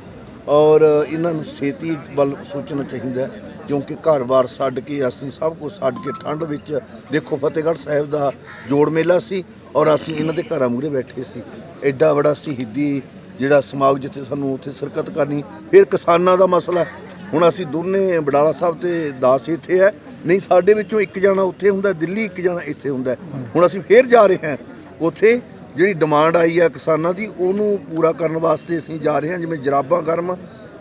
ਔਰ ਇਹਨਾਂ ਨੂੰ ਛੇਤੀ ਵੱਲ ਸੋਚਣਾ ਚਾਹੀਦਾ, ਕਿਉਂਕਿ ਘਰ-ਬਾਰ ਛੱਡ ਕੇ ਅਸੀਂ ਸਭ ਕੁਝ ਛੱਡ ਕੇ ਠੰਡ ਵਿੱਚ ਦੇਖੋ ਫਤਿਹਗੜ੍ਹ ਸਾਹਿਬ ਦਾ ਜੋੜ ਮੇਲਾ ਸੀ ਔਰ ਅਸੀਂ ਇਹਨਾਂ ਦੇ ਘਰਾਂ ਮੂਹਰੇ ਬੈਠੇ ਸੀ। ਐਡਾ ਬੜਾ ਸ਼ਹੀਦੀ ਜਿਹੜਾ ਸਮਾਗਮ ਜਿੱਥੇ ਸਾਨੂੰ ਉੱਥੇ ਸ਼ਿਰਕਤ ਕਰਨੀ। ਫਿਰ ਕਿਸਾਨਾਂ ਦਾ ਮਸਲਾ, ਹੁਣ ਅਸੀਂ ਦੋਨੇ ਬਡਾਲਾ ਸਾਹਿਬ ਤੇ ਦਾਸ ਇੱਥੇ ਹੈ, ਨਹੀਂ ਸਾਡੇ ਵਿੱਚੋਂ ਇੱਕ ਜਾਣਾ ਉੱਥੇ ਹੁੰਦਾ ਦਿੱਲੀ, ਇੱਕ ਜਾਣਾ ਇੱਥੇ ਹੁੰਦਾ। ਹੁਣ ਅਸੀਂ ਫੇਰ ਜਾ ਰਹੇ ਹਾਂ ਉੱਥੇ, ਜਿਹੜੀ ਡਿਮਾਂਡ ਆਈ ਹੈ ਕਿਸਾਨਾਂ ਦੀ ਉਹਨੂੰ ਪੂਰਾ ਕਰਨ ਵਾਸਤੇ ਅਸੀਂ ਜਾ ਰਹੇ ਹਾਂ। ਜਿਵੇਂ ਜਰਾਬਾਂ ਗਰਮ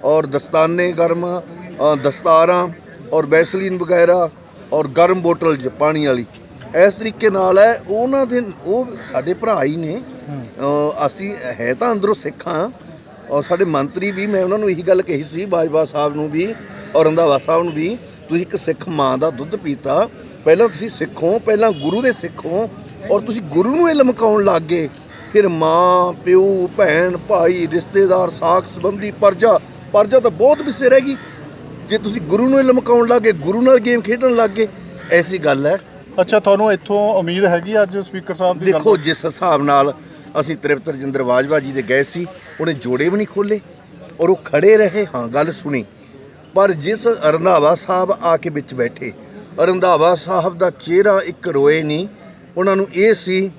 ਔਰ ਦਸਤਾਨੇ ਗਰਮ, ਦਸਤਾਰਾਂ ਔਰ ਵੈਸਲੀਨ ਵਗੈਰਾ ਔਰ ਗਰਮ ਬੋਟਲ 'ਚ ਪਾਣੀ ਵਾਲੀ, ਇਸ ਤਰੀਕੇ ਨਾਲ ਹੈ। ਉਹਨਾਂ ਦੇ ਉਹ ਸਾਡੇ ਭਰਾ ਹੀ ਨੇ। ਅਸੀਂ ਹੈ ਤਾਂ ਅੰਦਰੋਂ ਸਿੱਖ ਹਾਂ ਔਰ ਸਾਡੇ ਮੰਤਰੀ ਵੀ, ਮੈਂ ਉਹਨਾਂ ਨੂੰ ਇਹੀ ਗੱਲ ਕਹੀ ਸੀ ਬਾਜਵਾ ਸਾਹਿਬ ਨੂੰ ਵੀ ਔਰ ਰੰਧਾਵਾ ਸਾਹਿਬ ਨੂੰ ਵੀ, ਤੁਸੀਂ ਇੱਕ ਸਿੱਖ ਮਾਂ ਦਾ ਦੁੱਧ ਪੀਤਾ, ਪਹਿਲਾਂ ਤੁਸੀਂ ਸਿੱਖੋ, ਪਹਿਲਾਂ ਗੁਰੂ ਦੇ ਸਿੱਖੋ ਔਰ ਤੁਸੀਂ ਗੁਰੂ ਨੂੰ ਇਹ ਲਮਕਾਉਣ ਲੱਗ ਗਏ। ਫਿਰ ਮਾਂ ਪਿਓ ਭੈਣ ਭਾਈ ਰਿਸ਼ਤੇਦਾਰ ਸਾਕ ਸੰਬੰਧੀ ਪਰਜਾ ਤਾਂ ਬਹੁਤ ਵਿਸੇ ਰਹਿ ਗਈ ਜੇ ਤੁਸੀਂ ਗੁਰੂ ਨੂੰ ਇਹ ਲਮਕਾਉਣ ਲੱਗ ਗਏ, ਗੁਰੂ ਨਾਲ ਗੇਮ ਖੇਡਣ ਲੱਗ ਗਏ। ਐਸੀ ਗੱਲ ਹੈ। ਅੱਛਾ, ਤੁਹਾਨੂੰ ਇੱਥੋਂ ਉਮੀਦ ਹੈਗੀ ਅੱਜ ਸਪੀਕਰ ਸਾਹਿਬ ਦੀ? ਦੇਖੋ ਜਿਸ ਹਿਸਾਬ ਨਾਲ ਅਸੀਂ ਤ੍ਰਿਪਤ ਰਜਿੰਦਰ ਬਾਜਵਾ ਜੀ ਦੇ ਗਏ ਸੀ, ਉਹਨੇ ਜੋੜੇ ਵੀ ਨਹੀਂ ਖੋਲੇ ਔਰ ਉਹ ਖੜੇ ਰਹੇ। ਹਾਂ ਗੱਲ ਸੁਣੀ, ਪਰ ਜਿਸ ਰੰਧਾਵਾ ਸਾਹਿਬ ਆ ਕੇ ਵਿੱਚ ਬੈਠੇ, ਰੰਧਾਵਾ ਸਾਹਿਬ ਦਾ ਚਿਹਰਾ ਇੱਕ ਰੋਏ ਨਹੀਂ। ਉਹਨਾਂ ਨੂੰ ਇਹ ਸੀ,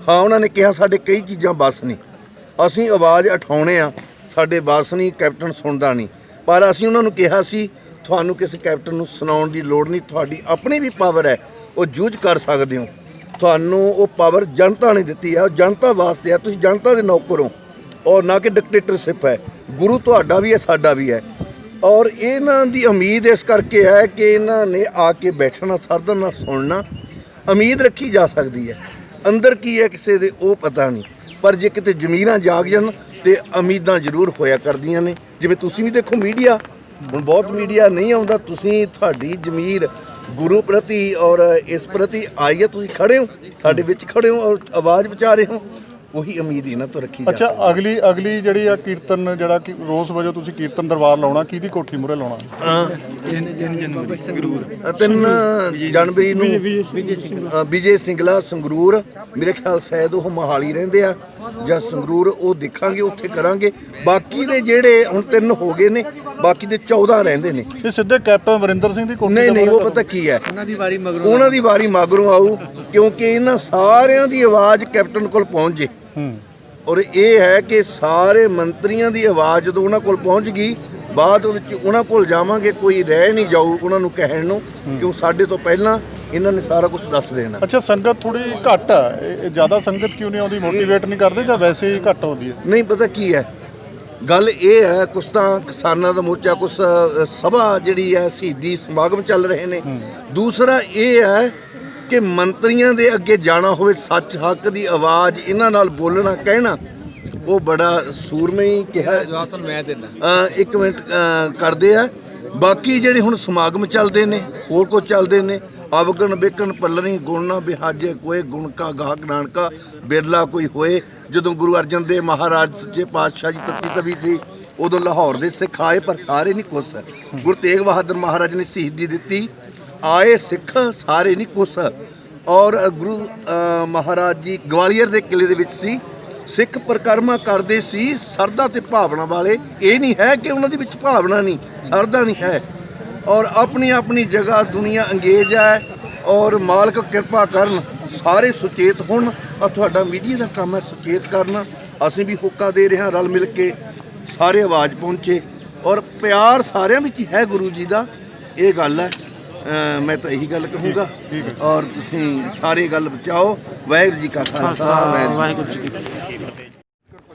ਹਾਂ ਉਹਨਾਂ ਨੇ ਕਿਹਾ ਸਾਡੇ ਕਈ ਚੀਜ਼ਾਂ ਬਸ ਨਹੀਂ, ਅਸੀਂ ਆਵਾਜ਼ ਉਠਾਉਣੇ ਆ, ਸਾਡੇ ਬਸ ਨਹੀਂ, ਕੈਪਟਨ ਸੁਣਦਾ ਨਹੀਂ। ਪਰ ਅਸੀਂ ਉਹਨਾਂ ਨੂੰ ਕਿਹਾ ਸੀ ਤੁਹਾਨੂੰ ਕਿਸੇ ਕੈਪਟਨ ਨੂੰ ਸੁਣਾਉਣ ਦੀ ਲੋੜ ਨਹੀਂ, ਤੁਹਾਡੀ ਆਪਣੀ ਵੀ ਪਾਵਰ ਹੈ, ਉਹ ਯੂਜ਼ ਕਰ ਸਕਦੇ ਹੋ। ਤੁਹਾਨੂੰ ਉਹ ਪਾਵਰ ਜਨਤਾ ਨੇ ਦਿੱਤੀ ਹੈ, ਉਹ ਜਨਤਾ ਵਾਸਤੇ ਹੈ, ਤੁਸੀਂ ਜਨਤਾ ਦੇ ਨੌਕਰ ਹੋ ਔਰ ਨਾ ਕਿ ਡਿਕਟੇਟਰਸ਼ਿਪ ਹੈ। ਗੁਰੂ ਤੁਹਾਡਾ ਵੀ ਹੈ, ਸਾਡਾ ਵੀ ਹੈ। ਔਰ ਇਹਨਾਂ ਦੀ ਉਮੀਦ ਇਸ ਕਰਕੇ ਹੈ ਕਿ ਇਹਨਾਂ ਨੇ ਆ ਕੇ ਬੈਠਣਾ, ਸਰਦਨ ਨਾਲ ਸੁਣਨਾ, ਉਮੀਦ ਰੱਖੀ ਜਾ ਸਕਦੀ ਹੈ। ਅੰਦਰ ਕੀ ਹੈ ਕਿਸੇ ਦੇ ਉਹ ਪਤਾ ਨਹੀਂ, ਪਰ ਜੇ ਕਿਤੇ ਜ਼ਮੀਰਾਂ ਜਾਗ ਜਾਣ ਤੇ ਉਮੀਦਾਂ ਜ਼ਰੂਰ ਹੋਇਆ ਕਰਦੀਆਂ ਨੇ। ਜਿਵੇਂ ਤੁਸੀਂ ਵੀ ਦੇਖੋ ਮੀਡੀਆ, ਹੁਣ ਬਹੁਤ ਮੀਡੀਆ ਨਹੀਂ ਆਉਂਦਾ, ਤੁਸੀਂ ਤੁਹਾਡੀ ਜ਼ਮੀਰ ਗੁਰੂ ਪ੍ਰਤੀ ਔਰ ਇਸ ਪ੍ਰਤੀ ਆਈ ਹੈ, ਤੁਸੀਂ ਖੜੇ ਹੋ, ਸਾਡੇ ਵਿੱਚ ਖੜੇ ਹੋ ਔਰ ਆਵਾਜ਼ ਬਚਾ ਰਹੇ ਹੋ। ਉਹੀ ਉਮੀਦ ਇਹਨਾਂ ਤੋਂ ਰੱਖੀ ਜਾ ਅੱਛਾ, ਸਕਦੀ ਅਗਲੀ ਜਿਹੜੀ ਆ ਕੀਰਤਨ, ਜਿਹੜਾ ਕਿ ਰੋਸ ਵਜੋਂ ਤੁਸੀਂ ਕੀਰਤਨ ਦਰਬਾਰ ਲਾਉਣਾ, ਕਿਹਦੀ ਕੋਠੀ ਮੂਹਰੇ ਲਾਉਣਾ? 3 ਜਨਵਰੀ ਨੂੰ ਵਿਜੇ ਸਿੰਗਲਾ ਸੰਗਰੂਰ, ਮੇਰੇ ਖਿਆਲ ਸ਼ਾਇਦ ਉਹ ਮੋਹਾਲੀ ਰਹਿੰਦੇ ਆ ਜਾਂ ਸੰਗਰੂਰ, ਉਹ ਦੇਖਾਂਗੇ, ਉੱਥੇ ਕਰਾਂਗੇ। ਬਾਕੀ ਦੇ ਜਿਹੜੇ ਹੁਣ 3 ਹੋ ਗਏ ਨੇ, ਬਾਕੀ ਦੇ 14 ਰਹਿੰਦੇ ਨੇ। ਇਹ ਸਿੱਧੇ ਕੈਪਟਨ ਅਮਰਿੰਦਰ ਸਿੰਘ ਦੀ ਕੋਠੀ? ਨਹੀਂ, ਉਹ ਪਤਾ ਕੀ ਹੈ, ਉਹਨਾਂ ਦੀ ਵਾਰੀ ਮਗਰੋਂ ਆਊ, ਕਿਉਂਕਿ ਇਹਨਾਂ ਸਾਰਿਆਂ ਦੀ ਆਵਾਜ਼ ਕੈਪਟਨ ਕੋਲ ਪਹੁੰਚ ਜੇ। ਔਰ ਇਹ ਹੈ ਕਿ ਸਾਰੇ ਮੰਤਰੀਆਂ ਦੀ ਆਵਾਜ਼ ਜਦੋਂ ਉਹਨਾਂ ਕੋਲ ਪਹੁੰਚ ਗਈ, ਬਾਅਦ ਵਿੱਚ ਉਹਨਾਂ ਕੋਲ ਜਾਵਾਂਗੇ, ਕੋਈ ਰਹਿ ਨਹੀਂ ਜਾਊ ਉਹਨਾਂ ਨੂੰ ਕਹਿਣ ਨੂੰ, ਕਿਉਂ ਸਾਡੇ ਤੋਂ ਪਹਿਲਾਂ ਇਹਨਾਂ ਨੇ ਸਾਰਾ ਕੁਝ ਦੱਸ ਦੇਣਾ। ਅੱਛਾ, ਸੰਗਤ ਥੋੜੀ ਘੱਟ ਆ, ਇਹ ਜ਼ਿਆਦਾ ਸੰਗਤ ਕਿਉਂ ਨਹੀਂ ਆਉਂਦੀ? ਮੋਟੀਵੇਟ ਨਹੀਂ ਕਰਦੇ ਜਾਂ ਵੈਸੇ ਹੀ ਘੱਟ ਆਉਂਦੀ ਹੈ? ਨਹੀਂ, ਪਤਾ ਕੀ ਹੈ, ਗੱਲ ਇਹ ਹੈ, ਕੁਛ ਤਾਂ ਕਿਸਾਨਾਂ ਦਾ ਮੋਰਚਾ, ਕੁਛ ਸਭਾ ਜਿਹੜੀ ਹੈ, ਸ਼ਹੀਦੀ ਸਮਾਗਮ ਚੱਲ ਰਹੇ ਨੇ। ਦੂਸਰਾ ਇਹ ਹੈ ਕਿ ਮੰਤਰੀਆਂ ਦੇ ਅੱਗੇ ਜਾਣਾ ਹੋਵੇ, ਸੱਚ ਹੱਕ ਦੀ ਆਵਾਜ਼ ਇਹਨਾਂ ਨਾਲ ਬੋਲਣਾ, ਕਹਿਣਾ, ਉਹ ਬੜਾ ਸੂਰਮਈ ਕਿਹਾ। ਇੱਕ ਮਿੰਟ ਕਰਦੇ ਆ। ਬਾਕੀ ਜਿਹੜੇ ਹੁਣ ਸਮਾਗਮ ਚੱਲਦੇ ਨੇ, ਹੋਰ ਕੁਝ ਚੱਲਦੇ ਨੇ, ਅਵਗਣ ਬਿਕਣ ਪੱਲਣੀ ਗੁਣ ਬਿਹਾਜੇ ਕੋਏ ਗੁਣ ਕਾ ਗਾਹਕ ਨਾਨਕਾ ਬਿਰਲਾ ਕੋਈ ਹੋਏ। ਜਦੋਂ ਗੁਰੂ ਅਰਜਨ ਦੇਵ ਮਹਾਰਾਜ ਸੱਚੇ ਪਾਤਸ਼ਾਹ ਜੀ ਤੱਤੀ ਤਵੀ ਸੀ, ਉਦੋਂ ਲਾਹੌਰ ਦੇ ਸਿੱਖ ਆਏ, ਪਰ ਸਾਰੇ ਨਹੀਂ ਕੁਛ। ਗੁਰੂ ਤੇਗ ਬਹਾਦਰ ਮਹਾਰਾਜ ਨੇ ਸ਼ਹੀਦੀ ਦਿੱਤੀ, ਆਏ ਸਿੱਖ ਸਾਰੇ ਨਹੀਂ ਕੁਛ। ਔਰ ਗੁਰੂ ਮਹਾਰਾਜ ਜੀ ਗਵਾਲੀਅਰ ਦੇ ਕਿਲੇ ਦੇ ਵਿੱਚ ਸੀ, ਸਿੱਖ ਪਰਿਕਰਮਾ ਕਰਦੇ ਸੀ, ਸਰਦਾ ਤੇ ਭਾਵਨਾ ਵਾਲੇ। ਇਹ ਨਹੀਂ ਹੈ ਕਿ ਉਹਨਾਂ ਦੇ ਵਿੱਚ ਭਾਵਨਾ ਨਹੀਂ, ਸਰਦਾ ਨਹੀਂ ਹੈ। ਔਰ ਆਪਣੀ ਆਪਣੀ ਜਗ੍ਹਾ ਦੁਨੀਆ ਅੰਗੇਜ਼ ਹੈ, ਔਰ ਮਾਲਕ ਕਿਰਪਾ ਕਰਨ, ਸਾਰੇ ਸੁਚੇਤ ਹੋਣ। ਔਰ ਤੁਹਾਡਾ ਮੀਡੀਆ ਦਾ ਕੰਮ ਹੈ ਸੁਚੇਤ ਕਰਨਾ। ਅਸੀਂ ਵੀ ਹੋਕਾ ਦੇ ਰਹੇ ਹਾਂ, ਰਲ ਮਿਲ ਕੇ ਸਾਰੇ ਆਵਾਜ਼ ਪਹੁੰਚੇ, ਔਰ ਪਿਆਰ ਸਾਰਿਆਂ ਵਿੱਚ ਹੈ ਗੁਰੂ ਜੀ ਦਾ। ਇਹ ਗੱਲ ਹੈ, ਮੈਂ ਤਾਂ ਇਹੀ ਗੱਲ ਕਹੂੰਗਾ। ਔਰ ਤੁਸੀਂ ਸਾਰੇ ਗੱਲ ਬਚਾਓ। ਵਾਹਿਗੁਰੂ ਜੀ ਕਾ ਖਾਲਸਾ, ਵਾਹਿਗੁਰੂ ਜੀ ਕੀ ਫਤਿਹ।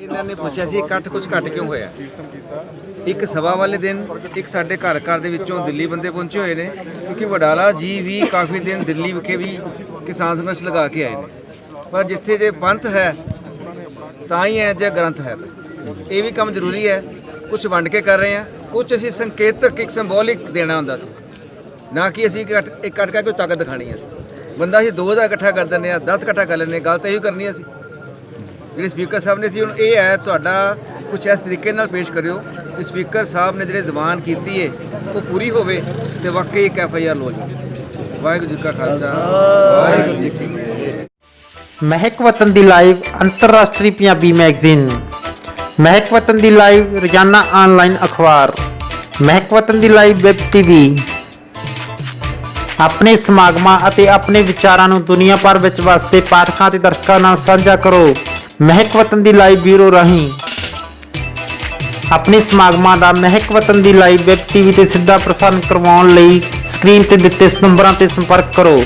ਇਹਨਾਂ ਨੇ ਪੁੱਛਿਆ ਸੀ ਇਕੱਠ ਕੁਝ ਘੱਟ ਕਿਉਂ ਹੋਇਆ। ਇੱਕ ਸਭਾ ਵਾਲੇ ਦਿਨ ਇੱਕ ਸਾਡੇ ਘਰ ਦੇ ਵਿੱਚੋਂ ਦਿੱਲੀ ਬੰਦੇ ਪਹੁੰਚੇ ਹੋਏ ਨੇ, ਕਿਉਂਕਿ ਵਡਾਲਾ ਜੀ ਵੀ ਕਾਫੀ ਦਿਨ ਦਿੱਲੀ ਵਿਖੇ ਵੀ ਕਿਸਾਨ ਸੰਘਰਸ਼ ਲਗਾ ਕੇ ਆਏ ਨੇ। ਪਰ ਜਿੱਥੇ ਜੇ ਪੰਥ ਹੈ ਤਾਂ ਹੀ ਹੈ, ਜੇ ਗ੍ਰੰਥ ਹੈ ਤਾਂ ਇਹ ਵੀ ਕੰਮ ਜ਼ਰੂਰੀ ਹੈ। ਕੁਝ ਵੰਡ ਕੇ ਕਰ ਰਹੇ ਹਾਂ, ਕੁਝ ਅਸੀਂ ਸੰਕੇਤਕ, ਇੱਕ ਸਿੰਬੋਲਿਕ ਦੇਣਾ ਹੁੰਦਾ ਸੀ, ਨਾ ਕਿ ਅਸੀਂ ਇਕੱਠ ਕਰਕੇ ਕੋਈ ਤਾਕਤ ਦਿਖਾਣੀ ਹੈ। ਬੰਦਾ ਅਸੀਂ 2000 ਇਕੱਠਾ ਕਰ ਦਿੰਦੇ ਹਾਂ, 10 ਇਕੱਠਾ ਕਰ ਲੈਂਦੇ, ਗੱਲ ਤਾਂ ਇਹੀ ਕਰਨੀ ਅਸੀਂ। ਜਿਹੜੇ ਸਪੀਕਰ ਸਾਹਿਬ ਨੇ ਸੀ, ਹੁਣ ਇਹ ਹੈ ਤੁਹਾਡਾ ਕੁਝ ਇਸ ਤਰੀਕੇ ਨਾਲ ਪੇਸ਼ ਕਰਿਓ ਕਿ ਸਪੀਕਰ ਸਾਹਿਬ ਨੇ ਜਿਹੜੇ ਜ਼ਬਾਨ ਕੀਤੀ ਹੈ ਉਹ ਪੂਰੀ ਹੋਵੇ ਤੇ ਵਾਕਈ ਇੱਕ FIR ਲੋ ਜਾਵੇ। ਵਾਹਿਗੁਰੂ ਜੀ ਕਾ ਖਾਲਸਾ, ਵਾਹਿਗੁਰੂ ਜੀ ਕੀ ਫਤਿਹ। ਮਹਿਕ ਵਤਨ ਦੀ ਲਾਈਵ ਅੰਤਰਰਾਸ਼ਟਰੀ ਪੰਜਾਬੀ ਮੈਗਜ਼ੀਨ। ਮਹਿਕ ਵਤਨ ਦੀ ਲਾਈਵ ਰੋਜ਼ਾਨਾ ਆਨਲਾਈਨ ਅਖਬਾਰ। ਮਹਿਕ ਵਤਨ ਦੀ ਲਾਈਵ ਵੈਬ ਟੀਵੀ। ਆਪਣੇ ਸਮਾਗਮਾਂ ਅਤੇ ਆਪਣੇ ਵਿਚਾਰਾਂ ਨੂੰ ਦੁਨੀਆ ਭਰ ਵਿੱਚ ਵਸਦੇ ਪਾਠਕਾਂ ਅਤੇ ਦਰਸ਼ਕਾਂ ਨਾਲ ਸਾਂਝਾ ਕਰੋ। ਮਹਿਕ ਵਤਨ ਦੀ ਲਾਈਵ ਬਿਊਰੋ ਰਾਹੀਂ ਆਪਣੇ ਸਮਾਗਮਾਂ ਦਾ ਮਹਿਕ ਵਤਨ ਦੀ ਲਾਈਵ ਵੈਬ ਟੀਵੀ ਤੇ ਸਿੱਧਾ ਪ੍ਰਸਾਰਣ ਕਰਵਾਉਣ ਲਈ ਸਕਰੀਨ ਤੇ ਦਿੱਤੇ ਨੰਬਰਾਂ ਤੇ ਸੰਪਰਕ ਕਰੋ।